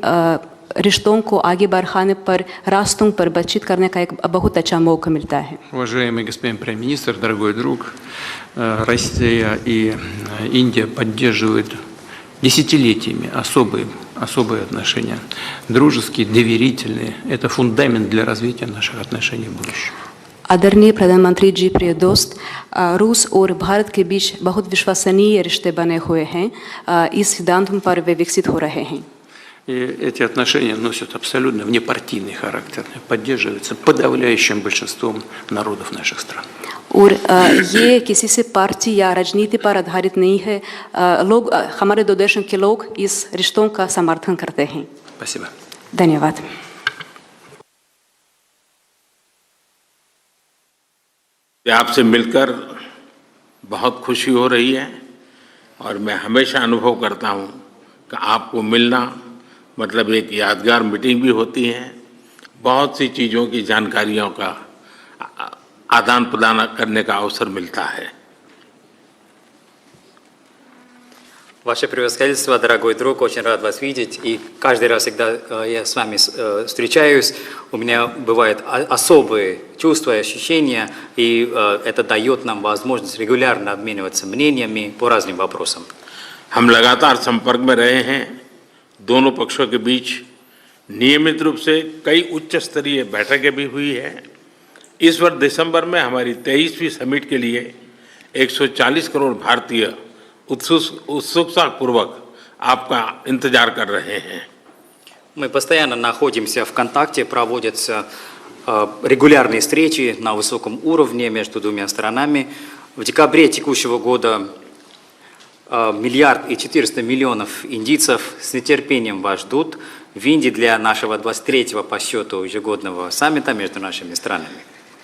S22: रिश्तों को आगे बढ़ाने पर रास्तों पर बातचीत करने का एक बहुत अच्छा मौका मिलता है.
S21: Уважаемый господин премьер-министр, дорогой друг, Россия и Индия поддерживают десятилетиями особые отношения, дружеские, доверительные. Это фундамент для развития наших отношений в будущем.
S22: आदरणीय प्रधानमंत्री जी, प्रिय दोस्त, रूस और भारत के बीच बहुत विश्वसनीय रिश्ते बने हुए हैं. इस सिद्धांतों पर वे विकसित हो रहे हैं.
S21: И эти отношения носят абсолютно внепартийный характер, поддерживаются подавляющим большинством народов наших стран.
S22: और ये किसी से पार्टी या राजनीति पर आधारित नहीं है. लोग, हमारे दो देशों के लोग इस रिश्तों का समर्थन करते हैं.
S21: Спасибо.
S22: धन्यवाद.
S23: आपसे मिलकर बहुत खुशी हो रही है और मैं हमेशा अनुभव करता हूँ कि आपको मिलना मतलब एक यादगार मीटिंग भी होती है, बहुत सी चीज़ों की जानकारियों का आदान प्रदान करने का अवसर मिलता है.
S3: Ваше превосходительство, дорогой друг, очень рад вас видеть. И каждый раз, когда я с вами встречаюсь, у меня бывают особые чувства и ощущения, и это дает нам возможность регулярно обмениваться мнениями по разным вопросам.
S23: हम लगातार संपर्क में रहे हैं. दोनों पक्षों के बीच नियमित रूप से कई उच्च स्तरीय बैठकें भी हुई है. इस वर्ष दिसंबर में हमारी 23वीं समिट के लिए 140 करोड़ भारतीय उत्सुकतापूर्वक आपका इंतजार कर रहे हैं.
S3: Мы постоянно находимся в контакте, проводятся регулярные встречи на высоком уровне между двумя сторонами. В декабре текущего года 1,4 миллиарда индийцев с нетерпением вас ждут в Индии для нашего 23-го по счету ежегодного саммита между нашими странами.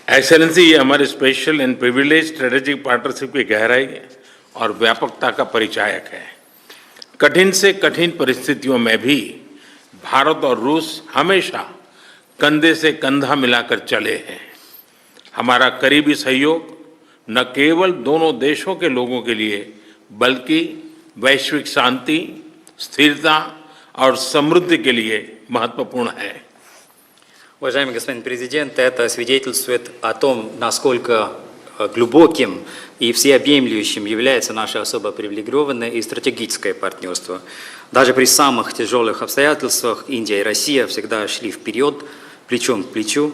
S23: एक्सेलेंसी, ये हमारे special and privilege strategic partnership की गहराई और व्यापकता का परिचायक है. कठिन से कठिन परिस्थितियों में भी भारत और रूस हमेशा कंधे से कंधा मिलाकर चले हैं. हमारा करीबी सहयोग न केवल दोनों देशों के लोगों के लिए बल्कि वैश्विक शांति, स्थिरता और समृद्धि के लिए महत्वपूर्ण है.
S3: Уважаемый господин президент, это свидетельствует о том, насколько глубоким и всеобъемлющим является наше особо привилегированное и стратегическое партнерство. Даже при самых тяжелых обстоятельствах Индия и Россия всегда шли вперед, плечом к плечу.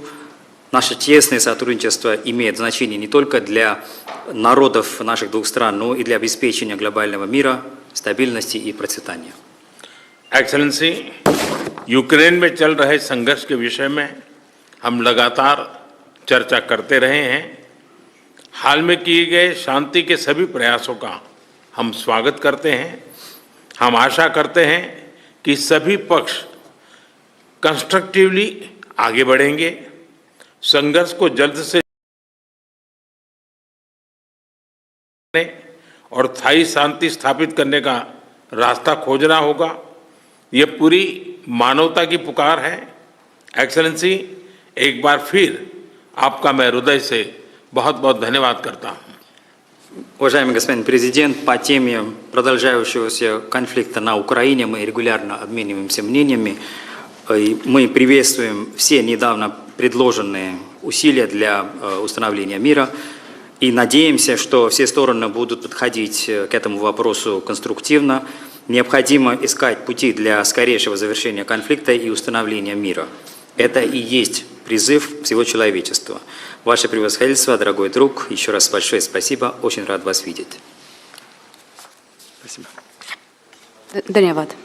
S3: Наше тесное сотрудничество имеет значение не только для народов наших двух стран, но и для обеспечения глобального мира, стабильности и процветания.
S23: एक्सेलेंसी, यूक्रेन में चल रहे संघर्ष के विषय में हम लगातार चर्चा करते रहे हैं. हाल में किए गए शांति के सभी प्रयासों का हम स्वागत करते हैं. हम आशा करते हैं कि सभी पक्ष कंस्ट्रक्टिवली आगे बढ़ेंगे. संघर्ष को जल्द से और स्थायी शांति स्थापित करने का रास्ता खोजना होगा. ये पूरी मानवता की पुकार है. एक्सेलेंसी, एक बार फिर आपका मैं हृदय से बहुत बहुत धन्यवाद करता हूँ.
S3: Уважаемый господин президент, по теме продолжающегося конфликта на Украине мы регулярно обмениваемся мнениями. Мы приветствуем все недавно предложенные усилия для установления мира и надеемся, что все стороны будут подходить к этому вопросу конструктивно. Необходимо искать пути для скорейшего завершения конфликта и установления мира. Это и есть призыв всего человечества. Ваше превосходительство, дорогой друг, еще раз большое спасибо. Очень рад вас видеть. Спасибо.
S22: धन्यवाद.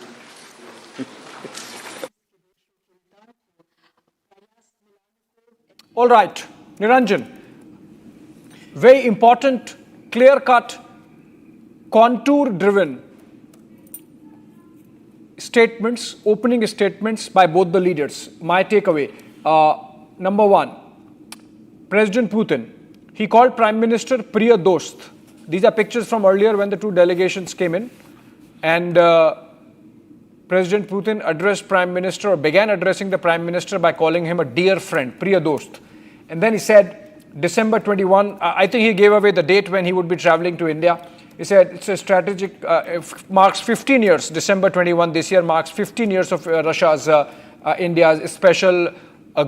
S2: All right, Niranjan, very important, clear-cut, contour-driven statements, opening statements by both the leaders. My takeaway, number one, President Putin, he called Prime Minister Priya Dost. These are pictures from earlier when the two delegations came in. And President Putin addressed Prime Minister, or began addressing the Prime Minister by calling him a dear friend, Priya Dost. And then he said, December 21, I think he gave away the date when he would be traveling to India. He said it's a strategic, marks 15 years, December 21 this year marks 15 years of Russia's, India's special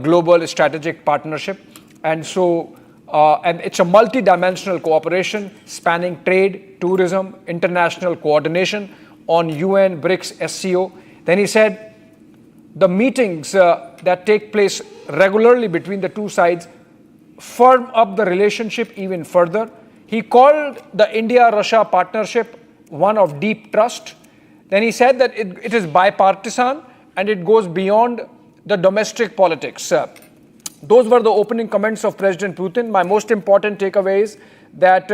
S2: global strategic partnership. And so, and it's a multi-dimensional cooperation spanning trade, tourism, international coordination on UN, BRICS, SCO. Then he said, the meetings that take place regularly between the two sides firm up the relationship even further. He called the India-Russia partnership one of deep trust. Then he said that it is bipartisan and it goes beyond the domestic politics. Those were the opening comments of President Putin. My most important takeaway is that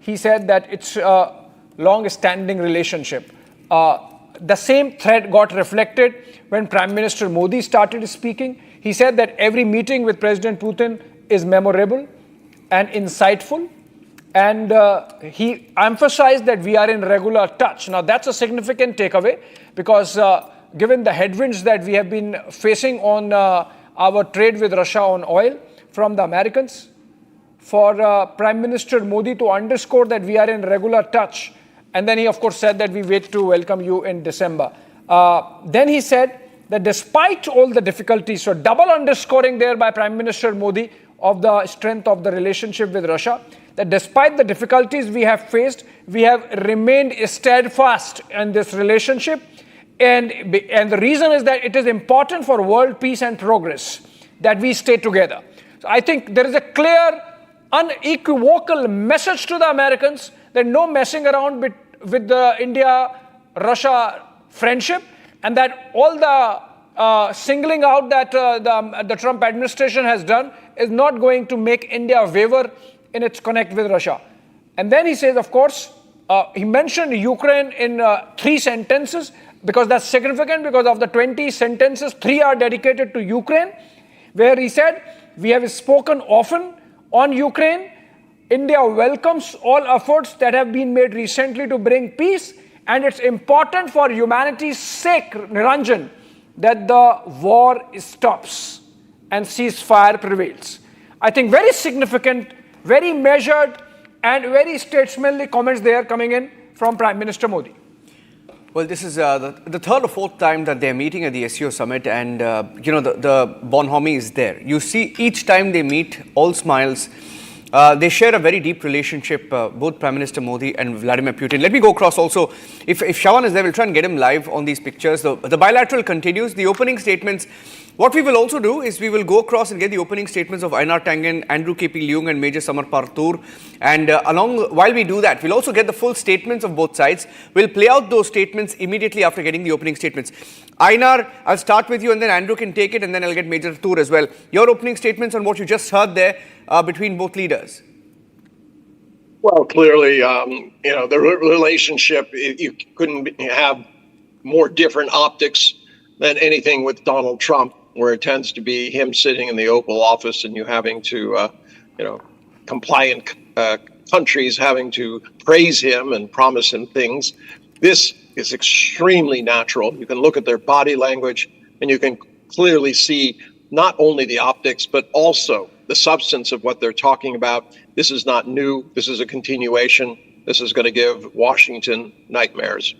S2: he said that it's a long-standing relationship. The same thread got reflected when Prime Minister Modi started speaking. He said that every meeting with President Putin is memorable and insightful. And he emphasized that we are in regular touch. Now, that's a significant takeaway because given the headwinds that we have been facing on our trade with Russia on oil from the Americans, for Prime Minister Modi to underscore that we are in regular touch. And then he, of course, said that we wait to welcome you in December. Then he said that despite all the difficulties, so double underscoring there by Prime Minister Modi of the strength of the relationship with Russia, that despite the difficulties we have faced, we have remained steadfast in this relationship. And the reason is that it is important for world peace and progress that we stay together. So I think there is a clear, unequivocal message to the Americans that no messing around with the India-Russia friendship, and that all the singling out that the Trump administration has done is not going to make India waver in its connect with Russia. And then he says, of course, he mentioned Ukraine in 3 sentences, because that's significant, because of the 20 sentences, 3 are dedicated to Ukraine, where he said, we have spoken often on Ukraine. India welcomes all efforts that have been made recently to bring peace, and it's important for humanity's sake, Niranjan, that the war stops and ceasefire prevails. I think very significant, very measured, and very statesmanly comments there coming in from Prime Minister Modi.
S5: Well, this is the third or fourth time that they're meeting at the SCO Summit, and the bonhomie is there. You see, each time they meet, all smiles. They share a very deep relationship, both Prime Minister Modi and Vladimir Putin. Let me go across also. If Shawan is there, we'll try and get him live on these pictures. The bilateral continues. The opening statements. What we will also do is we will go across and get the opening statements of Einar Tangen, Andrew K.P. Leung and Major Samar Partur. And while we do that, we'll also get the full statements of both sides. We'll play out those statements immediately after getting the opening statements. Einar, I'll start with you, and then Andrew can take it, and then I'll get Major Partur as well. Your opening statements on what you just heard there between both leaders.
S6: Well, clearly, the relationship, you couldn't have more different optics than anything with Donald Trump, where it tends to be him sitting in the Oval Office and you having to, compliant countries having to praise him and promise him things. This is extremely natural. You can look at their body language and you can clearly see not only the optics, but also the substance of what they're talking about. This is not new. This is a continuation. This is going to give Washington nightmares.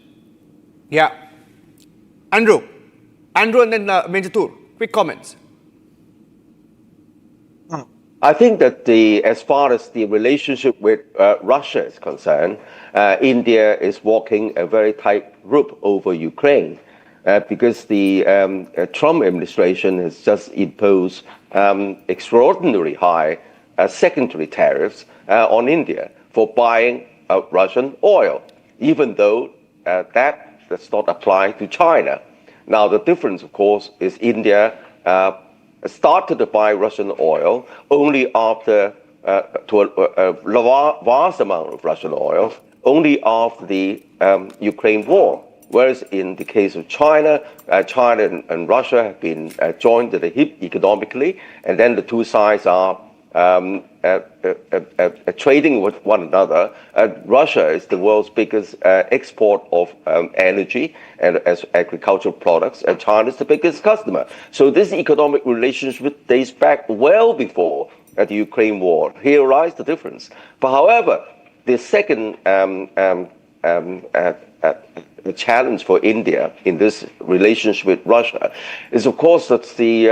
S5: Yeah. Andrew and then Major Tur, quick comments.
S13: I think that as far as the relationship with Russia is concerned, India is walking a very tight rope over Ukraine because the Trump administration has just imposed extraordinarily high secondary tariffs on India for buying Russian oil, even though that does not apply to China. Now, the difference, of course, is India started to buy Russian oil only after, to a vast amount of Russian oil, only after the Ukraine war. Whereas in the case of China, China and Russia have been joined at the hip economically, and then the two sides are trading with one another. Russia is the world's biggest export of energy and as agricultural products, and China is the biggest customer. So this economic relationship dates back well before the Ukraine war. Here lies the difference. But however, the second challenge for India in this relationship with Russia is, of course, that he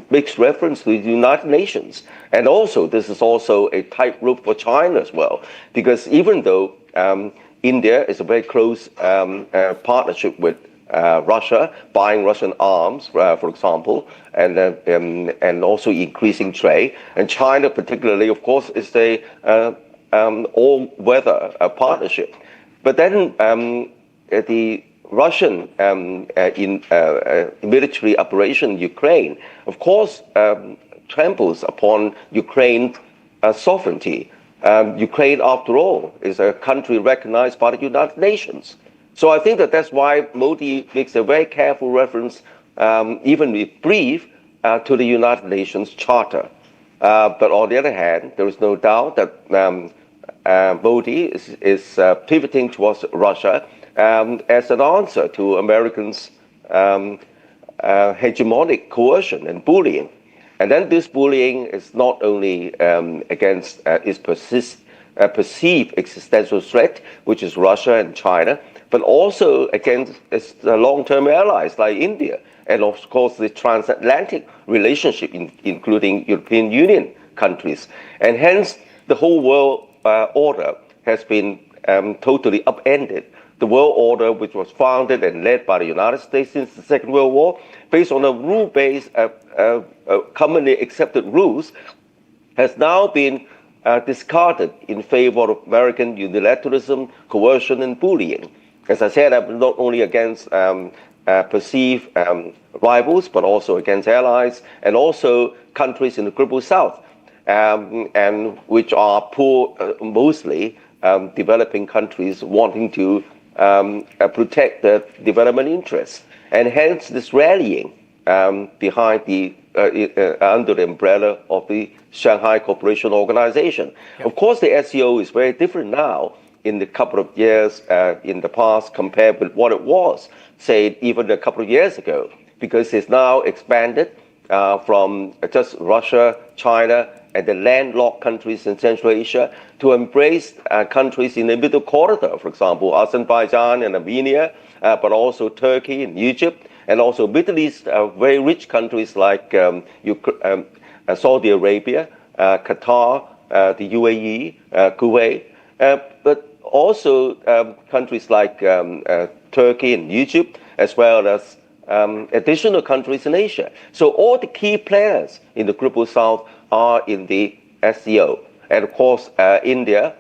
S13: makes reference to the United Nations. And also, this is also a tightrope for China as well, because even though India is a very close partnership with Russia, buying Russian arms, for example, and also increasing trade, and China particularly, of course, is a all-weather partnership. But then the Russian military operation in Ukraine, of course, tramples upon Ukraine's sovereignty. Ukraine, after all, is a country recognized by the United Nations. So I think that's why Modi makes a very careful reference, even if brief, to the United Nations Charter. But on the other hand, there is no doubt that Modi is pivoting towards Russia as an answer to Americans' hegemonic coercion and bullying. And then this bullying is not only against its perceived existential threat, which is Russia and China, but also against its long-term allies like India, and of course the transatlantic relationship, including European Union countries. And hence, the whole world order has been totally upended. The world order, which was founded and led by the United States since the Second World War, based on a rule-based, commonly accepted rules, has now been discarded in favor of American unilateralism, coercion, and bullying. As I said, not only against perceived rivals, but also against allies, and also countries in the global south, and which are poor, mostly developing countries wanting to protect their development interests. And hence this rallying behind the under the umbrella of the Shanghai Cooperation Organization. Yeah. Of course, the SCO is very different now in the couple of years in the past compared with what it was, say, even a couple of years ago, because it's now expanded from just Russia, China, and the landlocked countries in Central Asia to embrace countries in the Middle Corridor, for example, Azerbaijan and Armenia, but also Turkey and Egypt, and also Middle East, very rich countries like Saudi Arabia, Qatar, the UAE, Kuwait, but also countries like Turkey and Egypt, as well as additional countries in Asia. So all the key players in the global south are in the SCO. And of course, India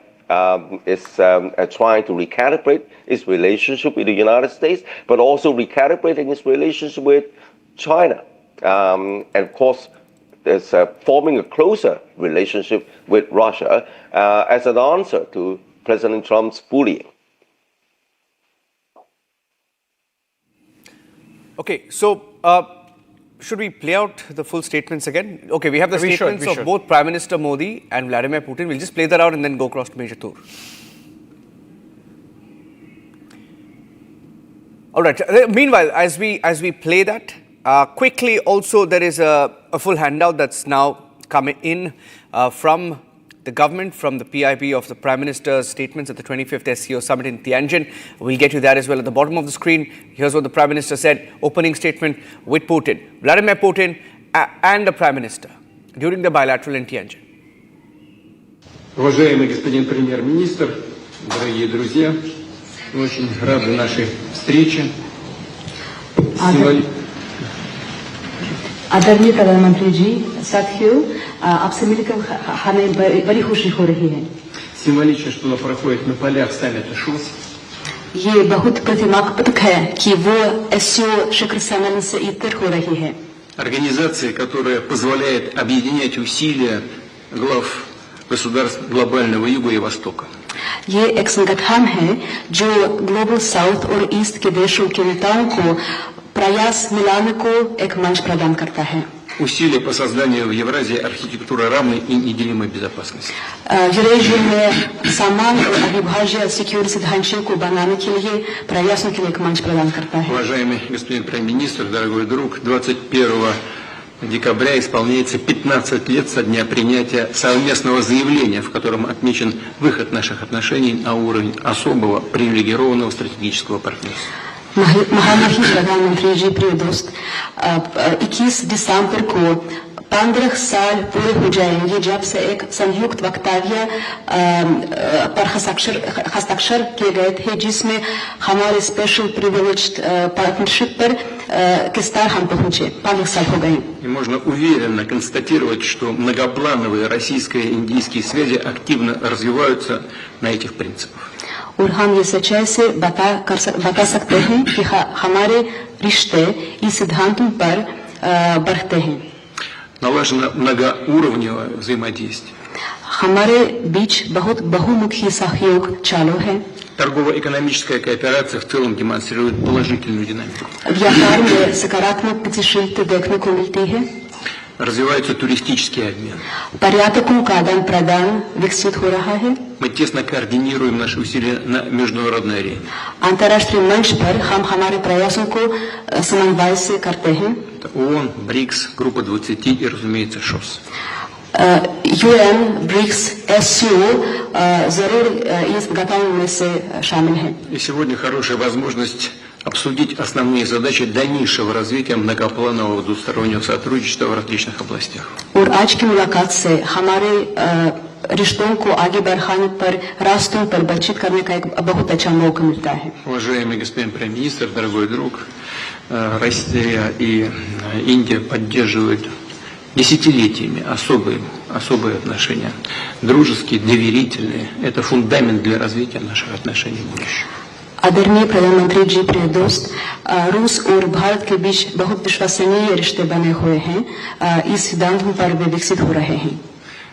S13: is trying to recalibrate its relationship with the United States, but also recalibrating its relationship with China. And of course, there's forming a closer relationship with Russia as an answer to President Trump's bullying.
S5: Okay, so should we play out the full statements again? Okay, we have the statements of both Prime Minister Modi and Vladimir Putin. We'll just play that out and then go across to Major Tour. All right. Meanwhile, as we play that, quickly also there is a full handout that's now coming in from the government, from the PIB of the Prime Minister's statements at the 25th SCO Summit in Tianjin. We'll get you that as well. At the bottom of the screen, here's what the Prime Minister said, opening statement with Putin, Vladimir Putin and the Prime Minister during the bilateral in Tianjin.
S21: Уважаемый господин премьер-министр, дорогие друзья, очень рады нашей встрече.
S22: आदरणीय प्रधानमंत्री जी, साथियों, आपसे मिलकर हमें बड़ी खुशी हो रही है।
S21: Символично, что она проходит на полях саммита ШОС.
S22: ये बहुत प्रतिमात्मक है कि वो SCO शिखर सम्मेलन से इतर हो रही है।
S21: Организация, которая позволяет объединять усилия глав государств глобального Юга и Востока.
S22: ये एक संगठन है जो ग्लोबल साउथ और ईस्ट के देशों के नेताओं को प्रयास मिलाने को एक मंच प्रदान करता है।
S21: Усилия по созданию в Евразии архитектуры равной и неделимой безопасности.
S22: यूरेशिया में समान और अविभाज्य सिक्योरिटी ढांचे को बनाने के लिए प्रयासों के लिए एक मंच प्रदान करता है।
S21: Уважаемый господин премьер-министр, дорогой друг, 21 декабря исполняется 15 лет со дня принятия совместного заявления, в котором отмечен выход наших отношений на уровень особого привилегированного стратегического партнерства.
S22: महामहिम प्रधानमंत्री जी, प्रिय दोस्त, 21 दिसंबर को 15 साल पूरे हो जाएंगे जब से एक संयुक्त वक्तव्य पर हस्ताक्षर किए गए थे, जिसमें हमारे स्पेशल प्रिविलेज्ड पार्टनरशिप पर किस तरह हम पहुंचे। 15 साल हो गए।
S21: И можно уверенно констатировать, что многоплановые российско-индийские связи активно развиваются на этих принципах.
S22: और हम ये सच्चाई से बता सकते हैं कि हमारे रिश्ते इस सिद्धांतों पर बढ़ते हैं।
S21: Налажено многоуровневое взаимодействие.
S22: हमारे बीच बहुत बहुमुखी सहयोग चालू है।
S21: Торгово-экономическая кооперация в целом демонстрирует положительную динамику.
S22: व्यापार में सकारात्मक गतिशीलता देखने को मिलती है।
S21: развивается туристический обмен.
S22: पर्यटकों का आदान प्रदान विकसित हो रहा है.
S21: Мы тесно координируем наши усилия на международной арене.
S22: अंतर्राष्ट्रीय मंच पर हम हमारे प्रयासों को समन्वय से करते हैं.
S21: Это ООН, БРИКС, группа 20 и, разумеется, ШОС.
S22: UN, BRICS, SCO जरूर इस गताओं में से शामिल हैं.
S21: И сегодня хорошая возможность обсудить основные задачи дальнейшего развития многопланового двустороннего сотрудничества в различных областях.
S22: और आज की मुलाकात से हमारे रिश्तों को आगे बढ़ाने पर रास्तों पर बातचीत करने का एक बहुत अच्छा मौका मिलता है.
S21: Уважаемый господин премьер-министр, дорогой друг, Россия и Индия поддерживают десятилетиями особые отношения, дружеские, доверительные. Это фундамент для развития наших отношений в будущем.
S22: आदरणीय प्रधानमंत्री जी, प्रिय दोस्त, रूस और भारत के बीच बहुत विश्वसनीय रिश्ते बने हुए हैं. इस सिद्धांतों पर वे विकसित हो रहे हैं.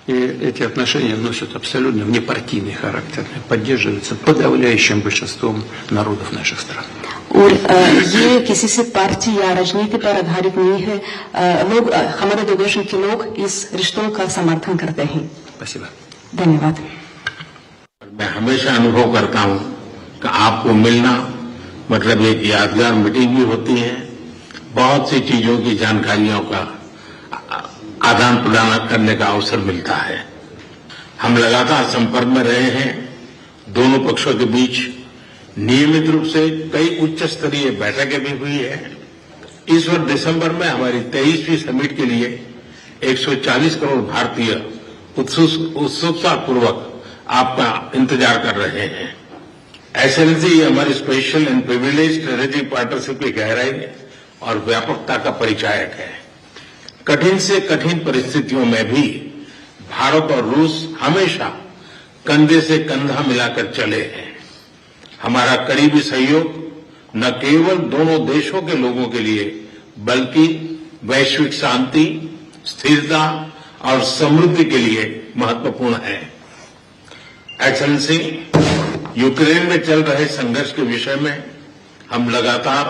S21: И эти отношения носят абсолютно внепартийный характер, поддерживаются подавляющим большинством народов наших стран.
S22: और ये किसी से पार्टी या राजनीति पर आधारित नहीं है. लोग हमारे दूरदर्शन के लोग इस रिश्तों का समर्थन करते हैं.
S21: Спасибо.
S22: धन्यवाद.
S23: मैं हमेशा अनुभव करता हूं कि आपको मिलना मतलब एक यादगार मीटिंग भी होती है, बहुत सी चीजों की जानकारियों का आदान प्रदान करने का अवसर मिलता है. हम लगातार संपर्क में रहे हैं. दोनों पक्षों के बीच नियमित रूप से कई उच्च स्तरीय बैठकें भी हुई है. इस वर्ष दिसंबर में हमारी 23वीं समिट के लिए 140 करोड़ भारतीय उत्सुकता पूर्वक आपका इंतजार कर रहे हैं. एक्सेलेंसी, ये हमारी special and privilege strategic partnership की गहराई और व्यापकता का परिचायक है. कठिन से कठिन परिस्थितियों में भी भारत और रूस हमेशा कंधे से कंधा मिलाकर चले हैं. हमारा करीबी सहयोग न केवल दोनों देशों के लोगों के लिए बल्कि वैश्विक शांति, स्थिरता और समृद्धि के लिए महत्वपूर्ण है. एक्सेलेंसी, यूक्रेन में चल रहे संघर्ष के विषय में हम लगातार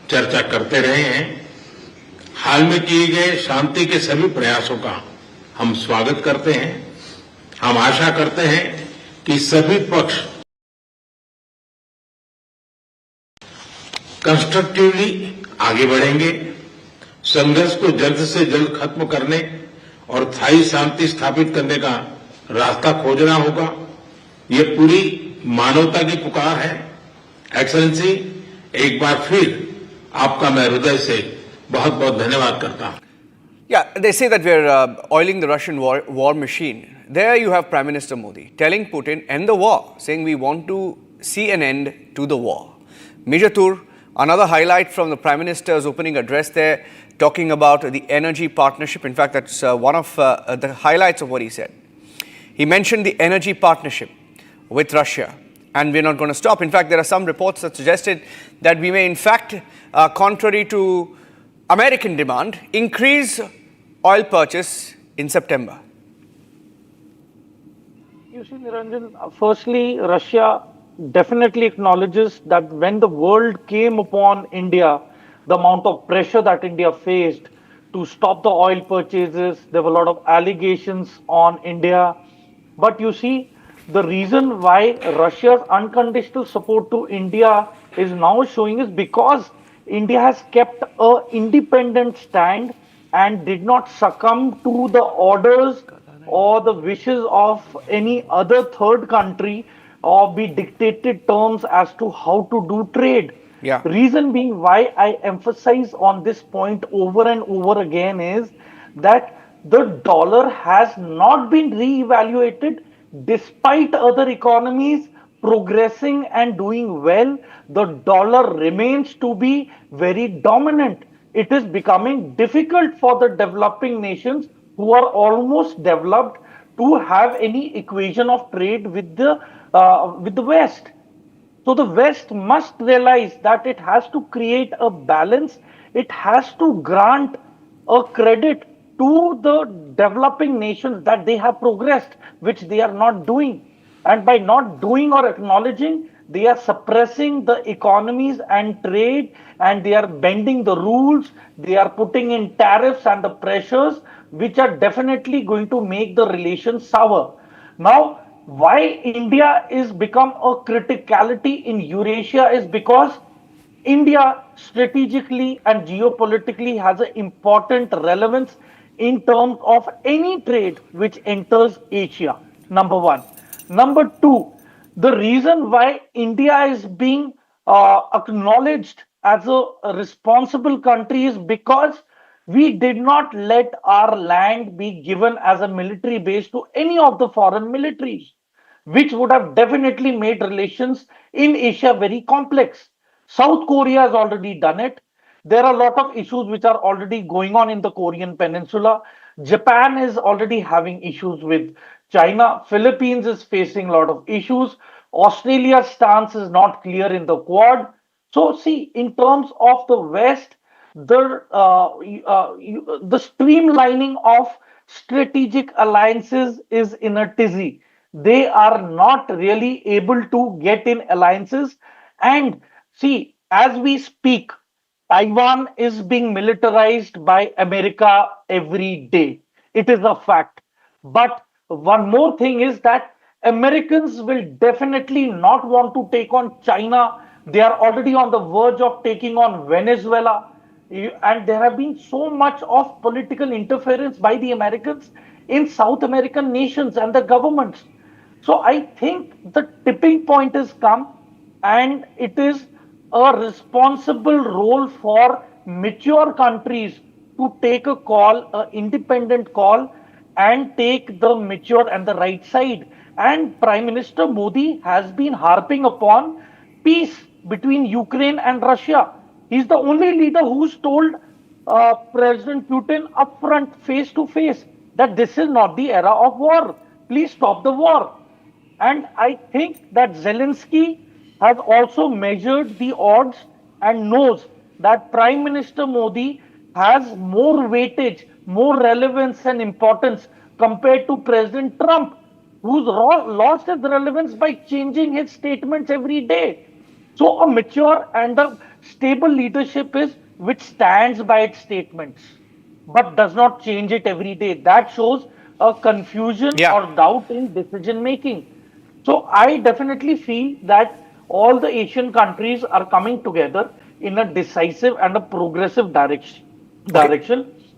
S23: चर्चा करते रहे हैं. हाल में किए गए शांति के सभी प्रयासों का हम स्वागत करते हैं. हम आशा करते हैं कि सभी पक्ष कंस्ट्रक्टिवली आगे बढ़ेंगे. संघर्ष को जल्द से जल्द खत्म करने और स्थायी शांति स्थापित करने का रास्ता खोजना होगा. ये पूरी मानवता की पुकार है. एक्सेलेंसी, एक बार फिर आपका मैं हृदय से बहुत बहुत धन्यवाद करता हूं.
S5: Yeah, they say that we're oiling the Russian war machine. There you have Prime Minister Modi telling Putin, end the war, saying we want to see an end to the war. Major Tur, another highlight from the Prime Minister's opening address there, talking about the energy partnership. In fact, that's one of the highlights of what he said. He mentioned the energy partnership with Russia, and we're not going to stop. In fact, there are some reports that suggested that we may, in fact, contrary to American demand, increase oil purchase in September.
S1: You see, Niranjan, firstly, Russia definitely acknowledges that when the world came upon India, the amount of pressure that India faced to stop the oil purchases, there were a lot of allegations on India. But you see, the reason why Russia's unconditional support to India is now showing is because India has kept an independent stand and did not succumb to the orders or the wishes of any other third country or be dictated terms as to how to do trade.
S5: Yeah.
S1: Reason being why I emphasize on this point over and over again is that the dollar has not been re-evaluated despite other economies progressing and doing well. The dollar remains to be very dominant. It is becoming difficult for the developing nations who are almost developed to have any equation of trade with the West. So the West must realize that it has to create a balance. It has to grant a credit to the developing nations that they have progressed, which they are not doing. And by not doing or acknowledging, they are suppressing the economies and trade, and they are bending the rules. They are putting in tariffs and the pressures, which are definitely going to make the relations sour. Now, why India is become a criticality in Eurasia is because India strategically and geopolitically has an important relevance in terms of any trade which enters Asia. Number one. Number two, the reason why India is being acknowledged as a responsible country is because we did not let our land be given as a military base to any of the foreign militaries, which would have definitely made relations in Asia very complex. South Korea has already done it. There are a lot of issues which are already going on in the Korean Peninsula. Japan is already having issues with China. Philippines is facing a lot of issues. Australia's stance is not clear in the Quad. So, see, in terms of the West, the streamlining of strategic alliances is in a tizzy. They are not really able to get in alliances. And see, as we speak, Taiwan is being militarized by America every day. It is a fact. But one more thing is that Americans will definitely not want to take on China. They are already on the verge of taking on Venezuela. And there have been so much of political interference by the Americans in South American nations and the governments. So I think the tipping point has come, and it is a responsible role for mature countries to take a call, an independent call, and take the mature and the right side. And Prime Minister Modi has been harping upon peace between Ukraine and Russia. He's the only leader who's told President Putin upfront, face to face, that this is not the era of war. Please stop the war. And I think that Zelensky has also measured the odds and knows that Prime Minister Modi has more weightage, more relevance and importance compared to President Trump, who's lost his relevance by changing his statements every day. So a mature and a stable leadership is which stands by its statements, but does not change it every day. That shows a confusion or doubt in decision making. So I definitely feel that all the Asian countries are coming together in a decisive and a progressive direction.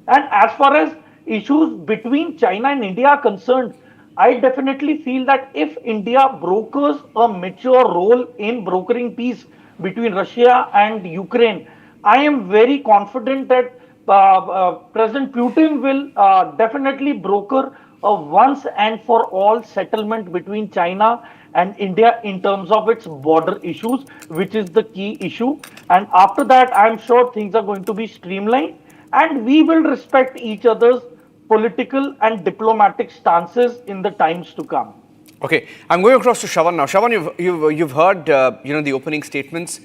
S1: And as far as issues between China and India are concerned, I definitely feel that if India brokers a mature role in brokering peace between Russia and Ukraine, I am very confident that President Putin will definitely broker a once and for all settlement between China and India in terms of its border issues, which is the key issue. And after that, I'm sure things are going to be streamlined, and we will respect each other's political and diplomatic stances in the times to come.
S5: Okay, I'm going across to Shravan now. Shravan, you've heard the opening statements.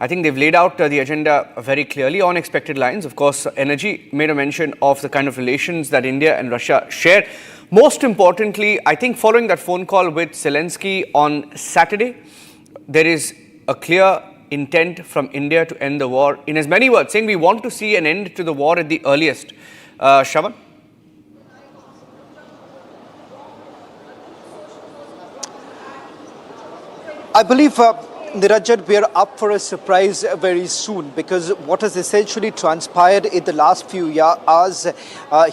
S5: I think they've laid out the agenda very clearly on expected lines. Of course, Energy made a mention of the kind of relations that India and Russia share. Most importantly, I think following that phone call with Zelensky on Saturday, there is a clear intent from India to end the war. In as many words, saying we want to see an end to the war at the earliest. Shravan?
S11: I believe, Niranjan, we are up for a surprise very soon, because what has essentially transpired in the last few hours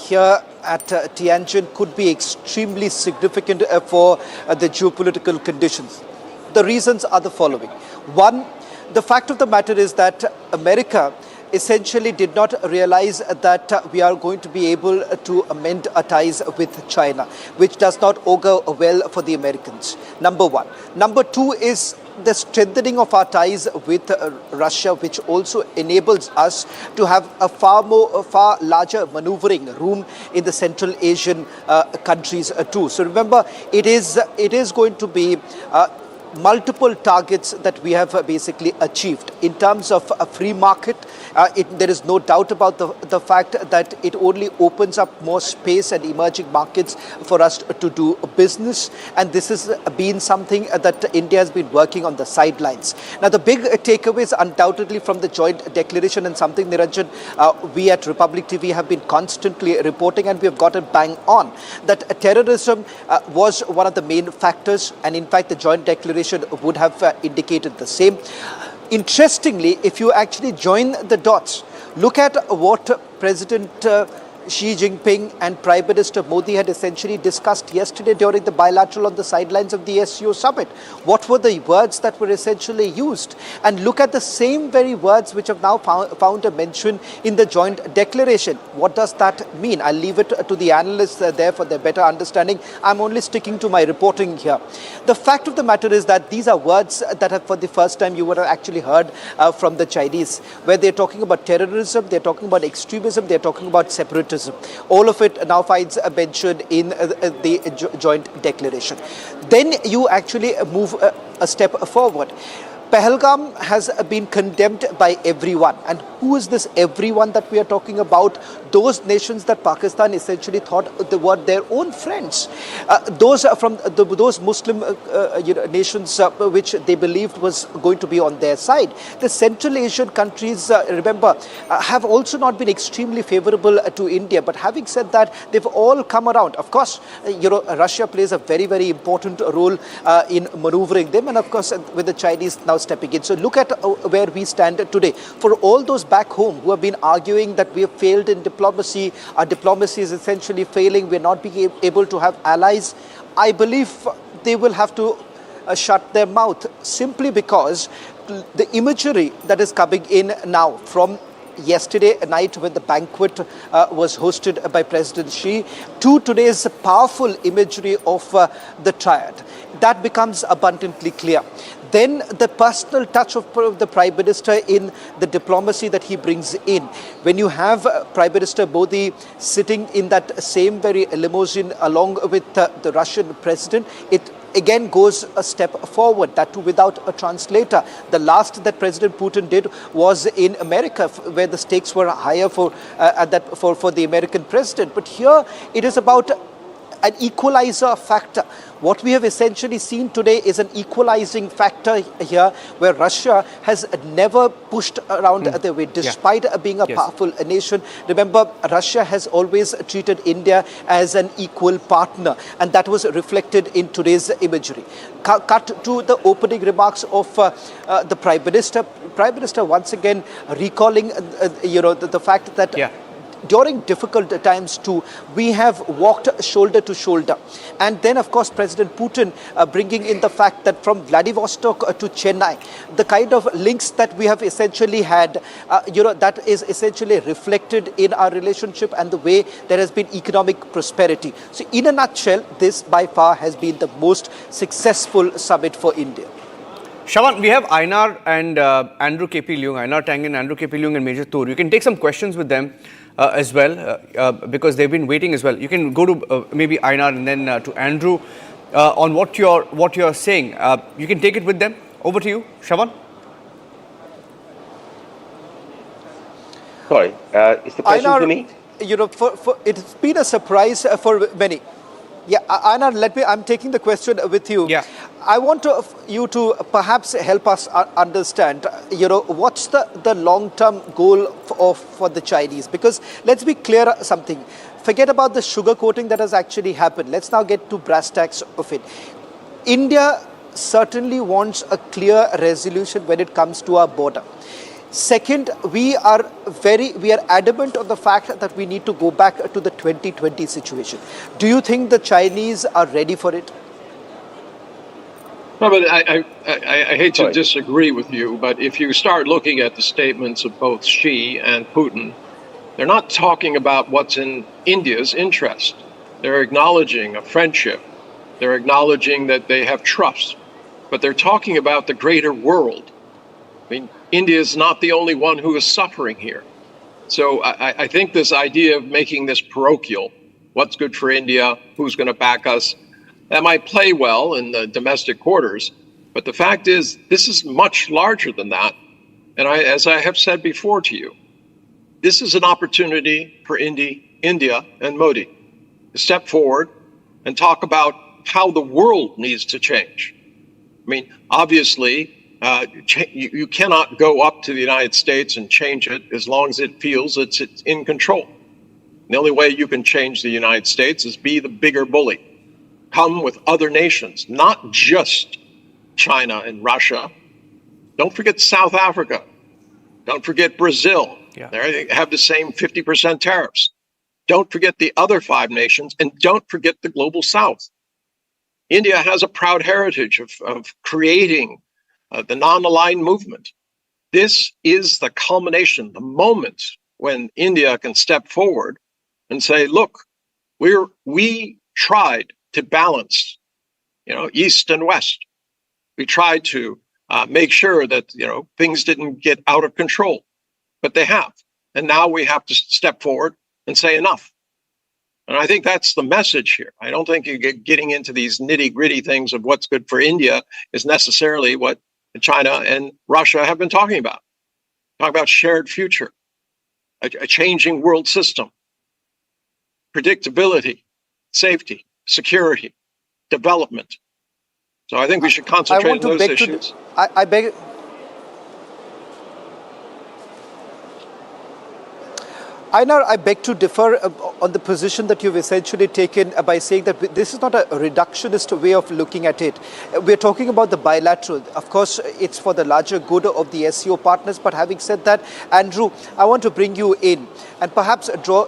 S11: here at Tianjin could be extremely significant for the geopolitical conditions. The reasons are the following. One, the fact of the matter is that America essentially did not realize that we are going to be able to amend our ties with China, which does not augur well for the Americans. Number one. Number two is the strengthening of our ties with Russia, which also enables us to have a far larger maneuvering room in the Central Asian countries too. So remember, it is going to be multiple targets that we have basically achieved. In terms of a free market, there is no doubt about the fact that it only opens up more space and emerging markets for us to do business. And this has been something that India has been working on the sidelines. Now, the big takeaways undoubtedly from the joint declaration, and something, Niranjan, we at Republic TV have been constantly reporting, and we have got it bang on, that terrorism was one of the main factors, and in fact the joint declaration would have indicated the same. Interestingly, if you actually join the dots, look at what President Xi Jinping and Prime Minister Modi had essentially discussed yesterday during the bilateral on the sidelines of the SCO Summit. What were the words that were essentially used? And look at the same very words which have now found a mention in the joint declaration. What does that mean? I'll leave it to the analysts there for their better understanding. I'm only sticking to my reporting here. The fact of the matter is that these are words that have, for the first time, you would have actually heard from the Chinese, where they're talking about terrorism, they're talking about extremism, they're talking about separatism. All of it now finds a mention in the joint declaration. Then you actually move a step forward. Pahalgam has been condemned by everyone. And who is this everyone that we are talking about? Those nations that Pakistan essentially thought they were their own friends. Those from those Muslim nations which they believed was going to be on their side. The Central Asian countries, remember, have also not been extremely favorable to India. But having said that, they've all come around. Of course, Russia plays a very, very important role in maneuvering them. And of course, with the Chinese now stepping in. So look at where we stand today. For all those back home who have been arguing that we have failed in diplomacy, our diplomacy is essentially failing, we're not being able to have allies, I believe they will have to shut their mouth, simply because the imagery that is coming in now from yesterday night when the banquet was hosted by President Xi to today's powerful imagery of the triad, that becomes abundantly clear. Then the personal touch of the Prime Minister in the diplomacy that he brings in. When you have Prime Minister Modi sitting in that same very limousine along with the Russian President, it again goes a step forward, that too without a translator. The last that President Putin did was in America, where the stakes were higher for the American president. But here it is about an equalizer factor. What we have essentially seen today is an equalizing factor here, where Russia has never pushed around their way, despite being a powerful nation. Remember, Russia has always treated India as an equal partner, and that was reflected in today's imagery. Cut to the opening remarks of the Prime Minister. Prime Minister once again recalling, the fact that during difficult times too, we have walked shoulder to shoulder. And then, of course, President Putin bringing in the fact that from Vladivostok to Chennai, the kind of links that we have essentially had, that is essentially reflected in our relationship and the way there has been economic prosperity. So in a nutshell, this by far has been the most successful summit for India.
S5: Shravan, we have Einar and Andrew KP Leung, Einar Tang and Andrew KP Leung and Major Tour. You can take some questions with them as well, because they've been waiting as well. You can go to maybe Einar and then to Andrew on what you're saying. You can take it with them. Over to you, Shravan.
S13: Sorry, is the question
S11: Einar,
S13: to me?
S11: It's been a surprise for many. Yeah, Einar, I'm taking the question with you.
S5: Yeah.
S11: I want you to perhaps help us understand, what's the long-term goal for the Chinese? Because let's be clear something. Forget about the sugarcoating that has actually happened. Let's now get to brass tacks of it. India certainly wants a clear resolution when it comes to our border. Second, we are adamant on the fact that we need to go back to the 2020 situation. Do you think the Chinese are ready for it?
S6: No, but I hate to disagree with you, but if you start looking at the statements of both Xi and Putin, they're not talking about what's in India's interest. They're acknowledging a friendship. They're acknowledging that they have trust, but they're talking about the greater world. I mean, India is not the only one who is suffering here. So I think this idea of making this parochial, what's good for India, who's going to back us, that might play well in the domestic quarters, But the fact is, this is much larger than that. And as I have said before to you, this is an opportunity for India and Modi to step forward and talk about how the world needs to change. I mean, obviously, you cannot go up to the United States and change it as long as it feels it's in control. The only way you can change the United States is be the bigger bully. Come with other nations, not just China and Russia. Don't forget South Africa. Don't forget Brazil. Yeah. They have the same 50% tariffs. Don't forget the other 5 nations, and don't forget the global South. India has a proud heritage of creating the non-aligned movement. This is the culmination, the moment when India can step forward and say, look, we tried to balance, East and West. We tried to make sure that, things didn't get out of control, but they have. And now we have to step forward and say enough. And I think that's the message here. I don't think you get getting into these nitty-gritty things of what's good for India is necessarily what China and Russia have been talking about. Talking about shared future, a changing world system, predictability, safety, security, development. So I think we should concentrate on those issues.
S11: Einar, I beg to differ on the position that you've essentially taken by saying that this is not a reductionist way of looking at it. We're talking about the bilateral. Of course, it's for the larger good of the SCO partners. But having said that, Andrew, I want to bring you in and perhaps draw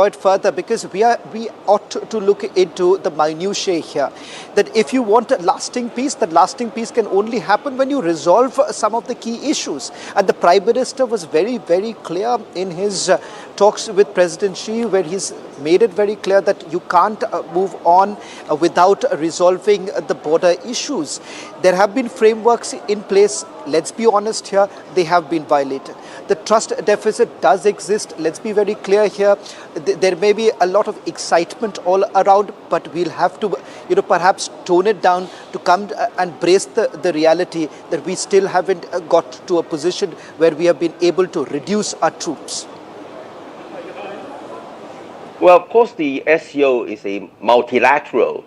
S11: it further, because we ought to look into the minutiae here. That if you want a lasting peace, that lasting peace can only happen when you resolve some of the key issues. And the Prime Minister was very, very clear in his talks with President Xi, where he's made it very clear that you can't move on without resolving the border issues. There have been frameworks in place. Let's be honest here, they have been violated. The trust deficit does exist. Let's be very clear here. There may be a lot of excitement all around, but we'll have to, perhaps tone it down to come and brace the reality that we still haven't got to a position where we have been able to reduce our troops.
S13: Well, of course, the SCO is a multilateral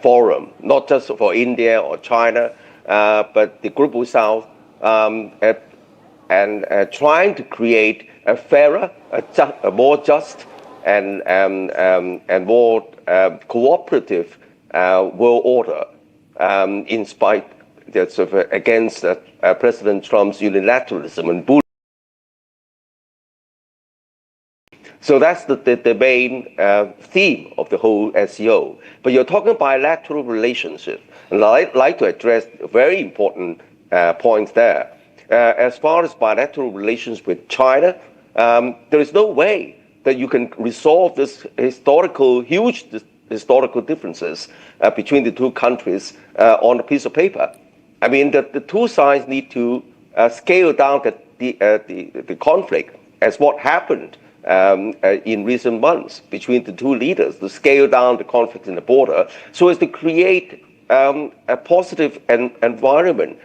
S13: forum, not just for India or China, but the global South, and trying to create a fairer, a more just, and more cooperative world order, in spite against President Trump's unilateralism and bullying. So that's the main theme of the whole SCO. But you're talking bilateral relationship, and I'd like to address very important points there. As far as bilateral relations with China, there is no way that you can resolve this huge historical differences between the two countries on a piece of paper. I mean, the two sides need to scale down the conflict, as what happened in recent months between the two leaders, to scale down the conflict in the border so as to create a positive environment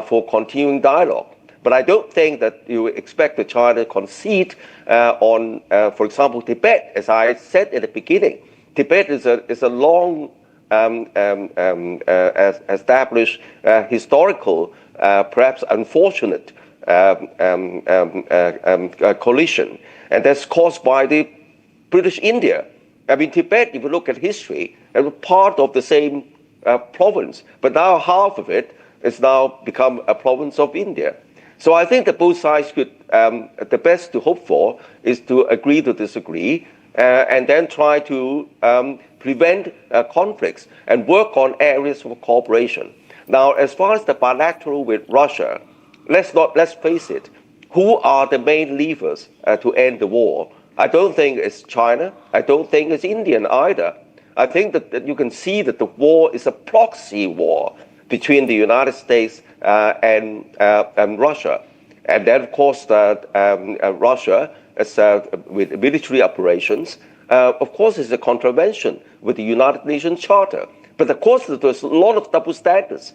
S13: for continuing dialogue. But I don't think that you expect the China to concede on, for example, Tibet. As I said at the beginning, Tibet is a long established historical, perhaps unfortunate collision, and that's caused by the British India. I mean, Tibet, if you look at history, it was part of the same province, but now half of it has now become a province of India. So I think that both sides could, the best to hope for is to agree to disagree, and then try to prevent conflicts and work on areas of cooperation. Now, as far as the bilateral with Russia, let's face it, who are the main levers to end the war? I don't think it's China. I don't think it's India either. I think that you can see that the war is a proxy war between the United States and Russia. And then, of course, Russia, with military operations, of course, is a contravention with the United Nations Charter. But of course, there's a lot of double standards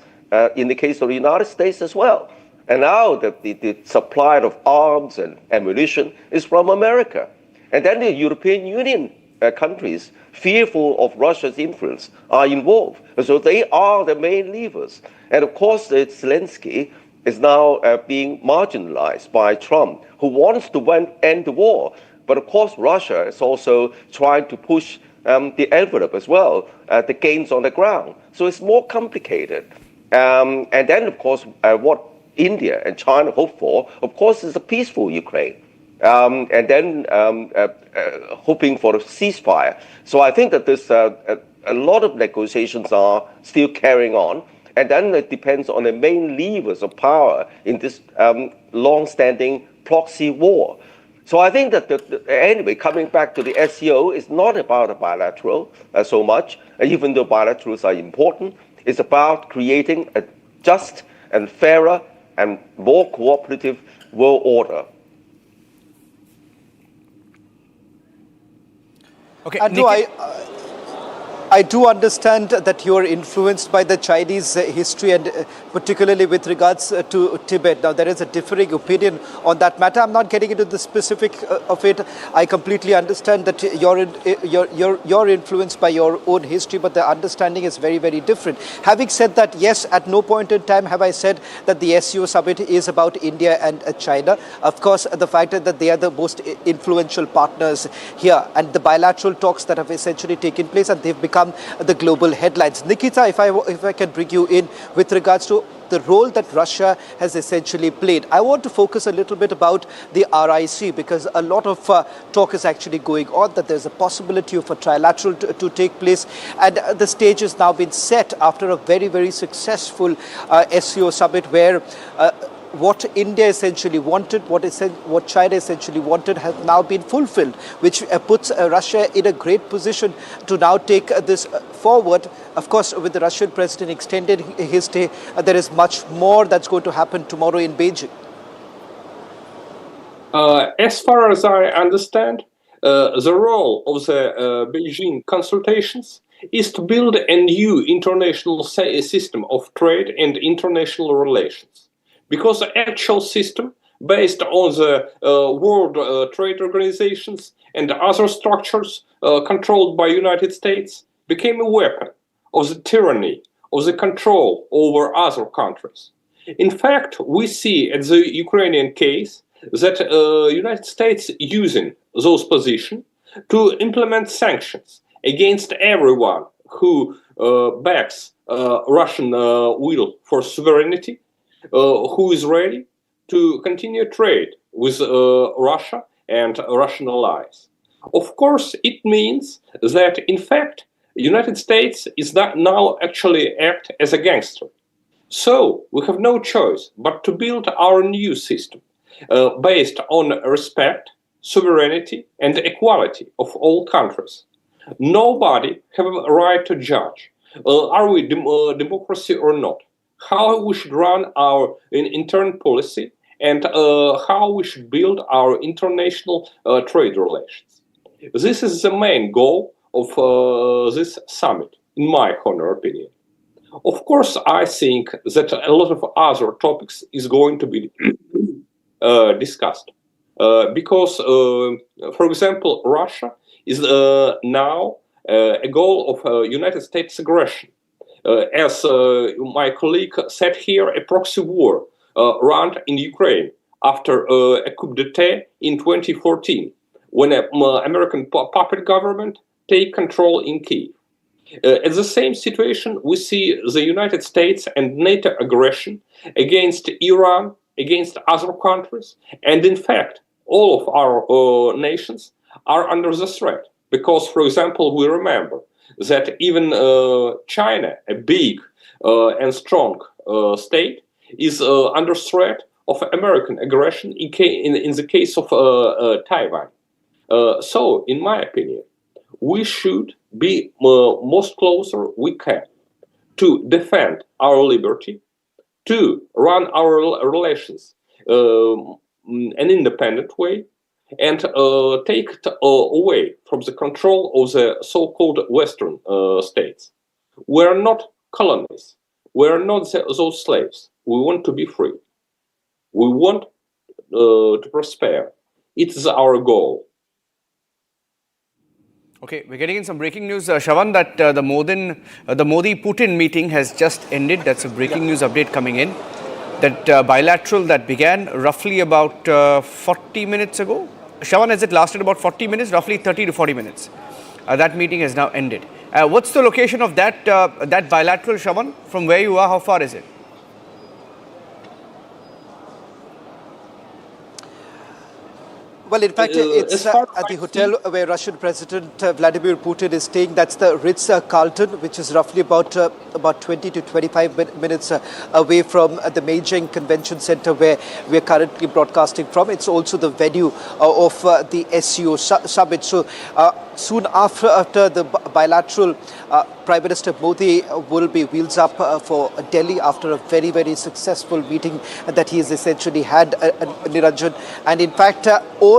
S13: in the case of the United States as well. And now the supply of arms and ammunition is from America. And then the European Union countries, fearful of Russia's influence, are involved. And so they are the main levers. And of course, Zelensky is now being marginalized by Trump, who wants to end the war. But of course, Russia is also trying to push the envelope as well, the gains on the ground. So it's more complicated. And then, of course, what India and China hope for, of course, is a peaceful Ukraine. And then hoping for a ceasefire. So I think that there's a lot of negotiations are still carrying on. And then it depends on the main levers of power in this long-standing proxy war. So I think that, anyway, coming back to the SCO, it's not about a bilateral so much, even though bilaterals are important. It's about creating a just and fairer and more cooperative world order.
S11: Okay, I do understand that you are influenced by the Chinese history and particularly with regards to Tibet. Now, there is a differing opinion on that matter. I'm not getting into the specific of it. I completely understand that you're influenced by your own history, but the understanding is very, very different. Having said that, yes, at no point in time have I said that the SCO Summit is about India and China. Of course, the fact that they are the most influential partners here and the bilateral talks that have essentially taken place and they've become the global headlines. Nikita, if I can bring you in with regards to the role that Russia has essentially played. I want to focus a little bit about the RIC because a lot of talk is actually going on that there's a possibility of a trilateral to take place, and the stage has now been set after a very, very successful SCO summit where what India essentially wanted, what China essentially wanted has now been fulfilled, which puts Russia in a great position to now take this forward. Of course, with the Russian president extended his stay, there is much more that's going to happen tomorrow in Beijing.
S12: As far as I understand, the role of the Beijing consultations is to build a new international system of trade and international relations. Because the actual system, based on the World Trade Organizations and other structures controlled by United States, became a weapon of the tyranny, of the control over other countries. In fact, we see at the Ukrainian case that United States using those positions to implement sanctions against everyone who backs Russian will for sovereignty, who is ready to continue trade with Russia and Russian allies. Of course, it means that, in fact, the United States is now actually act as a gangster. So we have no choice but to build our new system based on respect, sovereignty, and equality of all countries. Nobody has a right to judge are we democracy or not, how we should run our internal policy, and how we should build our international trade relations. This is the main goal of this summit, in my honor opinion. Of course, I think that a lot of other topics is going to be discussed because, for example, Russia is now a goal of United States aggression. As my colleague said here, a proxy war run in Ukraine after a coup d'etat in 2014, when an American puppet government take control in Kyiv. At the same situation, we see the United States and NATO aggression against Iran, against other countries, and in fact, all of our nations are under the threat. Because, for example, we remember that even China, a big and strong state, is under threat of American aggression in the case of Taiwan. So, in my opinion, we should be most closer we can to defend our liberty, to run our relations an independent way, and take it away from the control of the so-called Western states. We are not colonies. We are not those slaves. We want to be free. We want to prosper. It is our goal.
S5: Okay, we're getting in some breaking news, Shravan, that the Modi-Putin meeting has just ended. That's a breaking news update coming in. That bilateral that began roughly about 40 minutes ago. Shravan, has it lasted about 40 minutes? Roughly 30 to 40 minutes. That meeting has now ended. What's the location of that bilateral, Shravan? From where you are, how far is it?
S11: Well, in fact, it's at the hotel where Russian President Vladimir Putin is staying. That's the Ritz-Carlton, which is roughly about 20 to 25 minutes away from the Beijing Convention Center where we're currently broadcasting from. It's also the venue of the SCO Summit. So soon after the bilateral, Prime Minister Modi will be wheels up for Delhi after a very, very successful meeting that he has essentially had, Niranjan. And in fact, all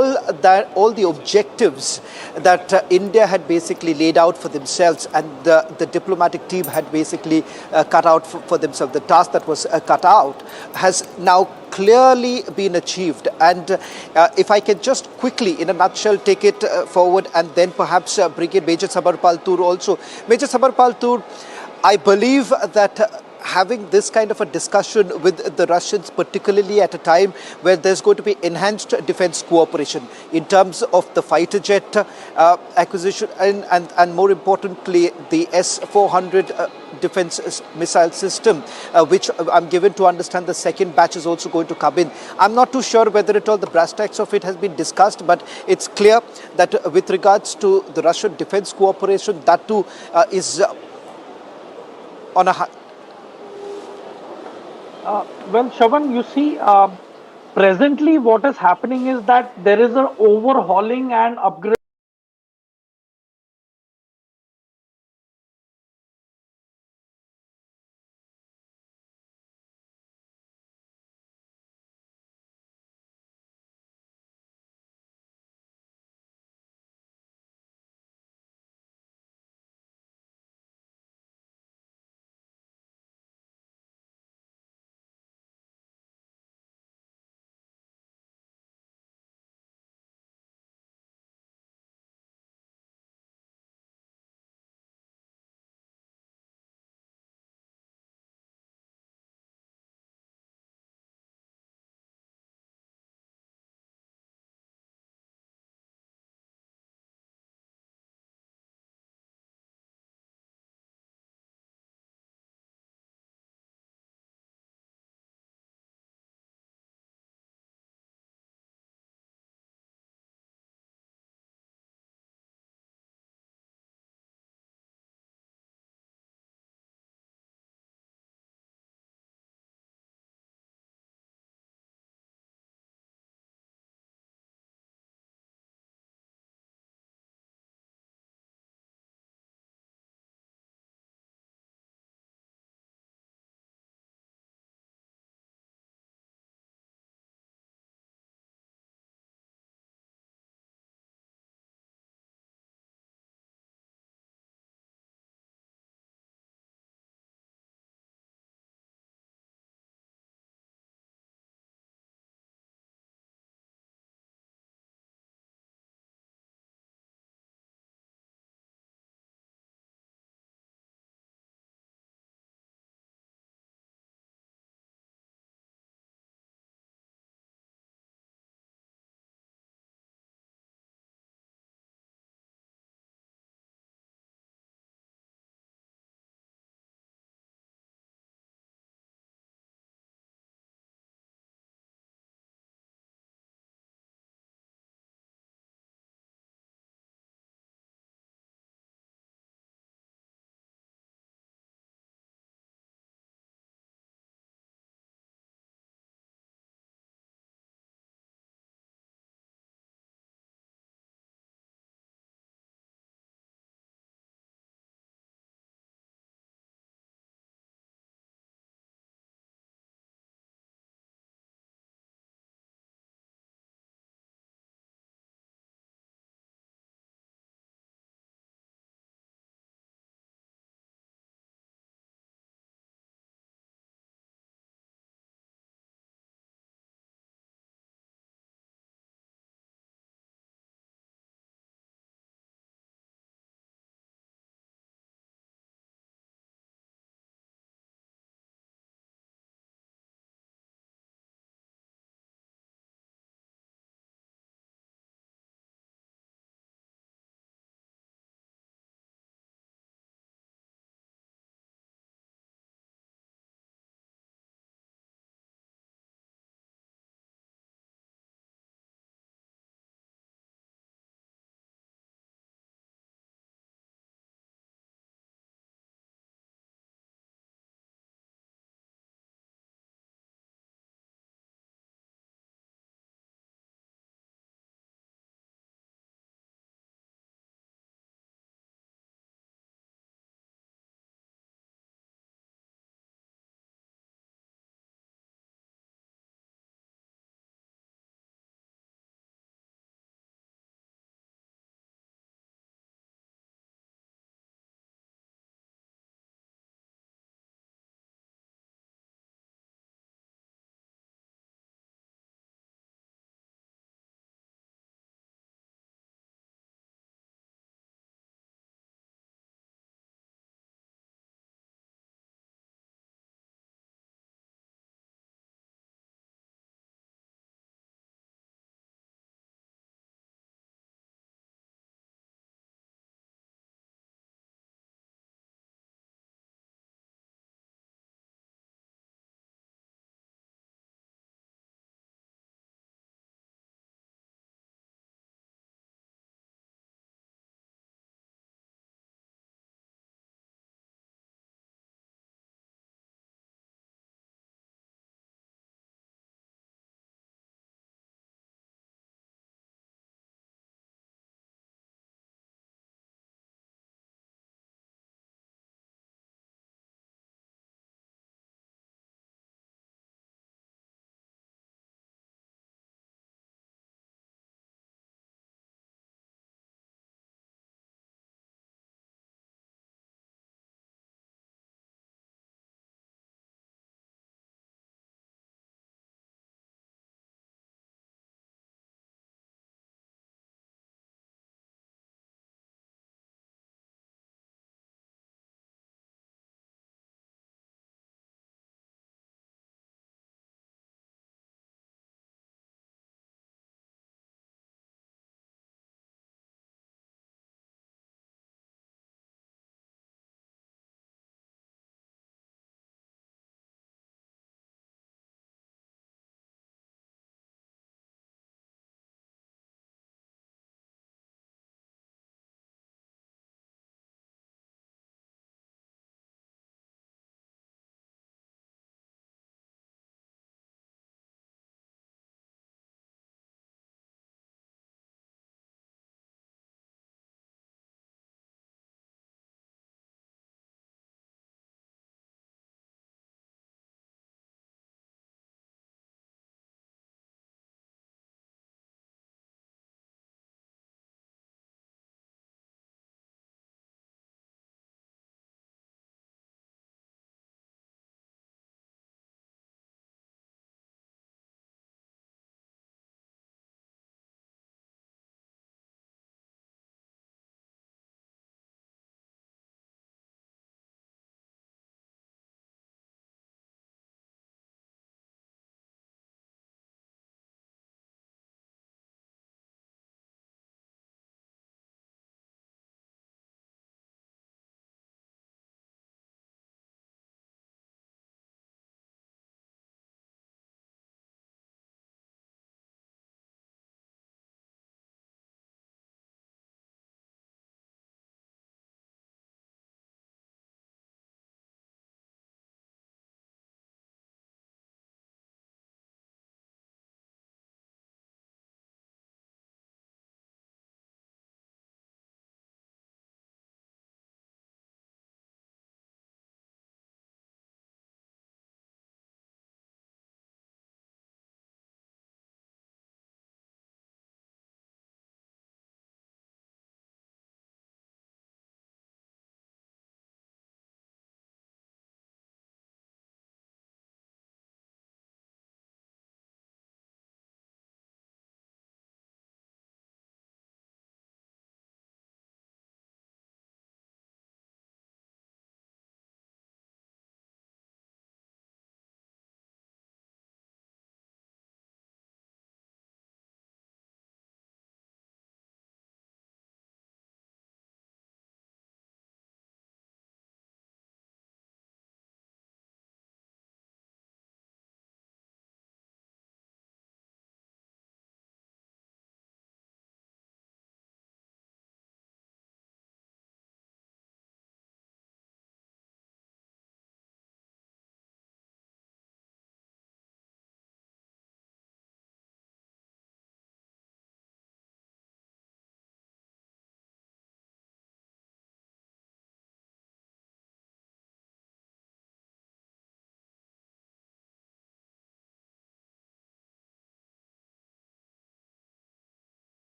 S11: the objectives that India had basically laid out for themselves and the diplomatic team had basically cut out for themselves, the task that was cut out has now clearly been achieved. And if I can just quickly, in a nutshell, take it forward and then perhaps bring in Major Sabarpal Toor also. Major Sabarpal Toor, I believe that having this kind of a discussion with the Russians, particularly at a time where there's going to be enhanced defense cooperation in terms of the fighter jet acquisition and more importantly, the S-400 defense missile system, which I'm given to understand the second batch is also going to come in. I'm not too sure whether at all the brass tacks of it has been discussed, but it's clear that with regards to the Russian defense cooperation, that too is on a high.
S1: Well, Shravan, you see, presently what is happening is that there is an overhauling and upgrade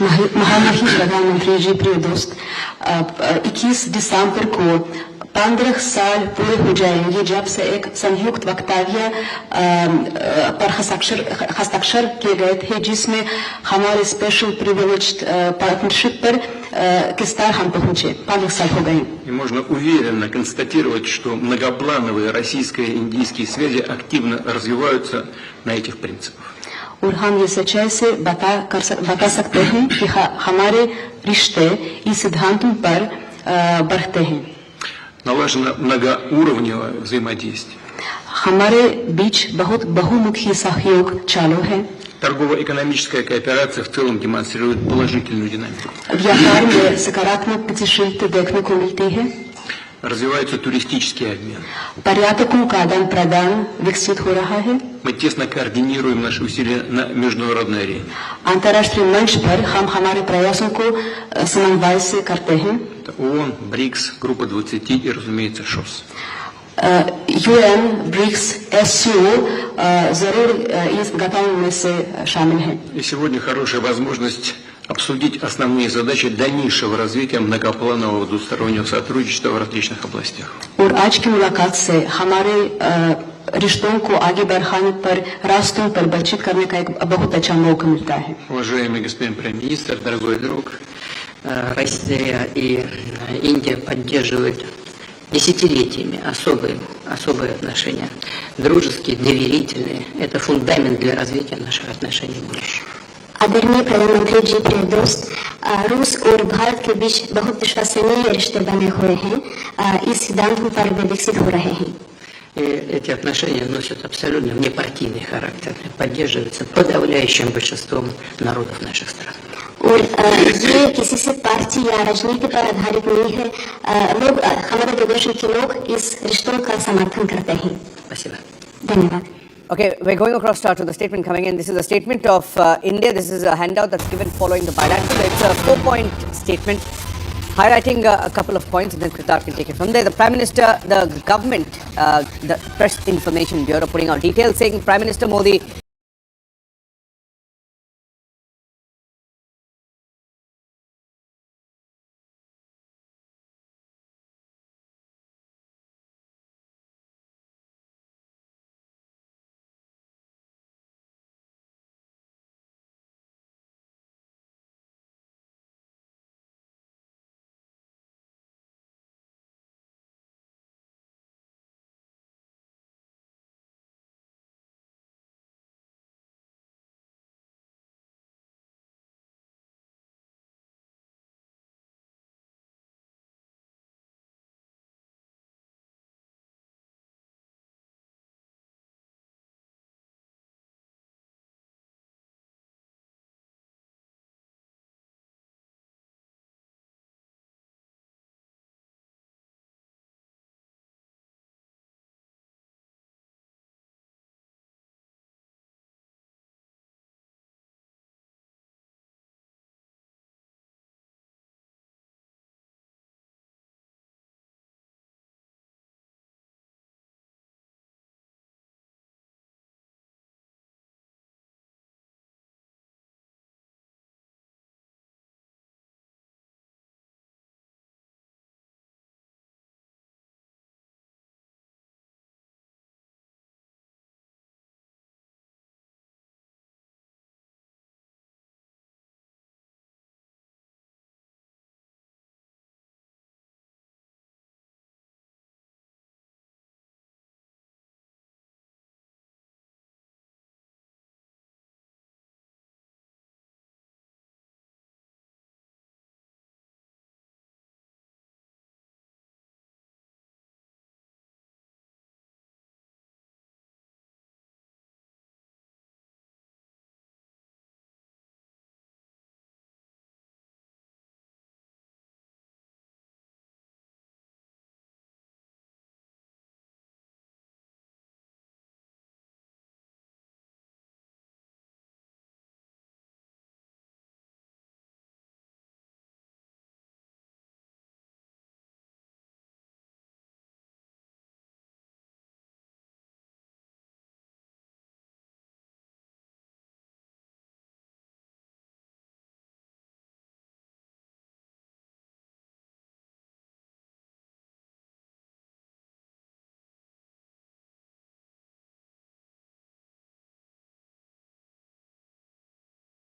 S22: महामहिम प्रधानमंत्री जी, प्रिय दोस्त, 21 दिसंबर को 15 साल पूरे हो जाएंगे जब से एक संयुक्त वक्तव्य पर हस्ताक्षर किए गए थे, जिसमें हमारे स्पेशल प्रिविलेज्ड पार्टनरशिप पर किस तरह हम पहुंचे। 15 साल हो गए।
S21: И можно уверенно констатировать, что многоплановые российско-индийские связи активно развиваются на этих принципах.
S22: और हम ये सच्चाई से बता सकते हैं कि हमारे रिश्ते इस सिद्धांतों पर बढ़ते हैं।
S21: Налажено многоуровневое взаимодействие.
S22: हमारे बीच बहुत बहुमुखी सहयोग चालू है।
S21: Торгово-экономическая кооперация в целом демонстрирует положительную динамику.
S22: व्यापार में सकारात्मक गतिशीलता देखने को मिलती है।
S21: Развивается туристический обмен.
S22: पर्यटकों का आदान प्रदान विकसित हो रहा है।
S21: Мы тесно координируем наши усилия на международной арене.
S22: अंतर्राष्ट्रीय मंच पर हम हमारे प्रयासों को समन्वय से करते हैं।
S21: Это ООН, БРИКС, Группа 20 и, разумеется, ШОС.
S22: UN, BRICS, SCO जरूर इस गठन में से शामिल हैं।
S21: И сегодня хорошая возможность обсудить основные задачи дальнейшего развития многопланового двустороннего сотрудничества в различных областях.
S22: और आज की मुलाकात से हमारे रिश्तों को आगे बढ़ाने पर रास्तों पर बातचीत करने का एक बहुत अच्छा मौका मिलता है।
S21: Уважаемый господин премьер-министр, дорогой друг,
S14: Россия и Индия поддерживают десятилетиями особые отношения, дружеские, доверительные. Это фундамент для развития наших отношений в будущем.
S22: आदरणीय प्रधानमंत्री जी, प्रिय दोस्त, रूस और भारत के बीच बहुत विश्वसनीय रिश्ते बने हुए हैं। इस सिद्धांतों पर वे विकसित हो रहे हैं।
S14: И эти отношения носят абсолютно внепартийный характер, поддерживаются подавляющим большинством народов наших стран.
S22: और ये किसी से पार्टी या राजनीति पर आधारित नहीं है। लोग हमारे दूरदर्शन के लोग इस रिश्तों का समर्थन करते हैं।
S14: Спасибо.
S22: धन्यवाद।
S17: Okay, we're going across to the statement coming in. This is a statement of India. This is a handout that's given following the bilateral. It's a 4-point statement highlighting a couple of points, and then Kritar can take it from there. The Prime Minister, the government, the Press Information Bureau putting out details saying Prime Minister Modi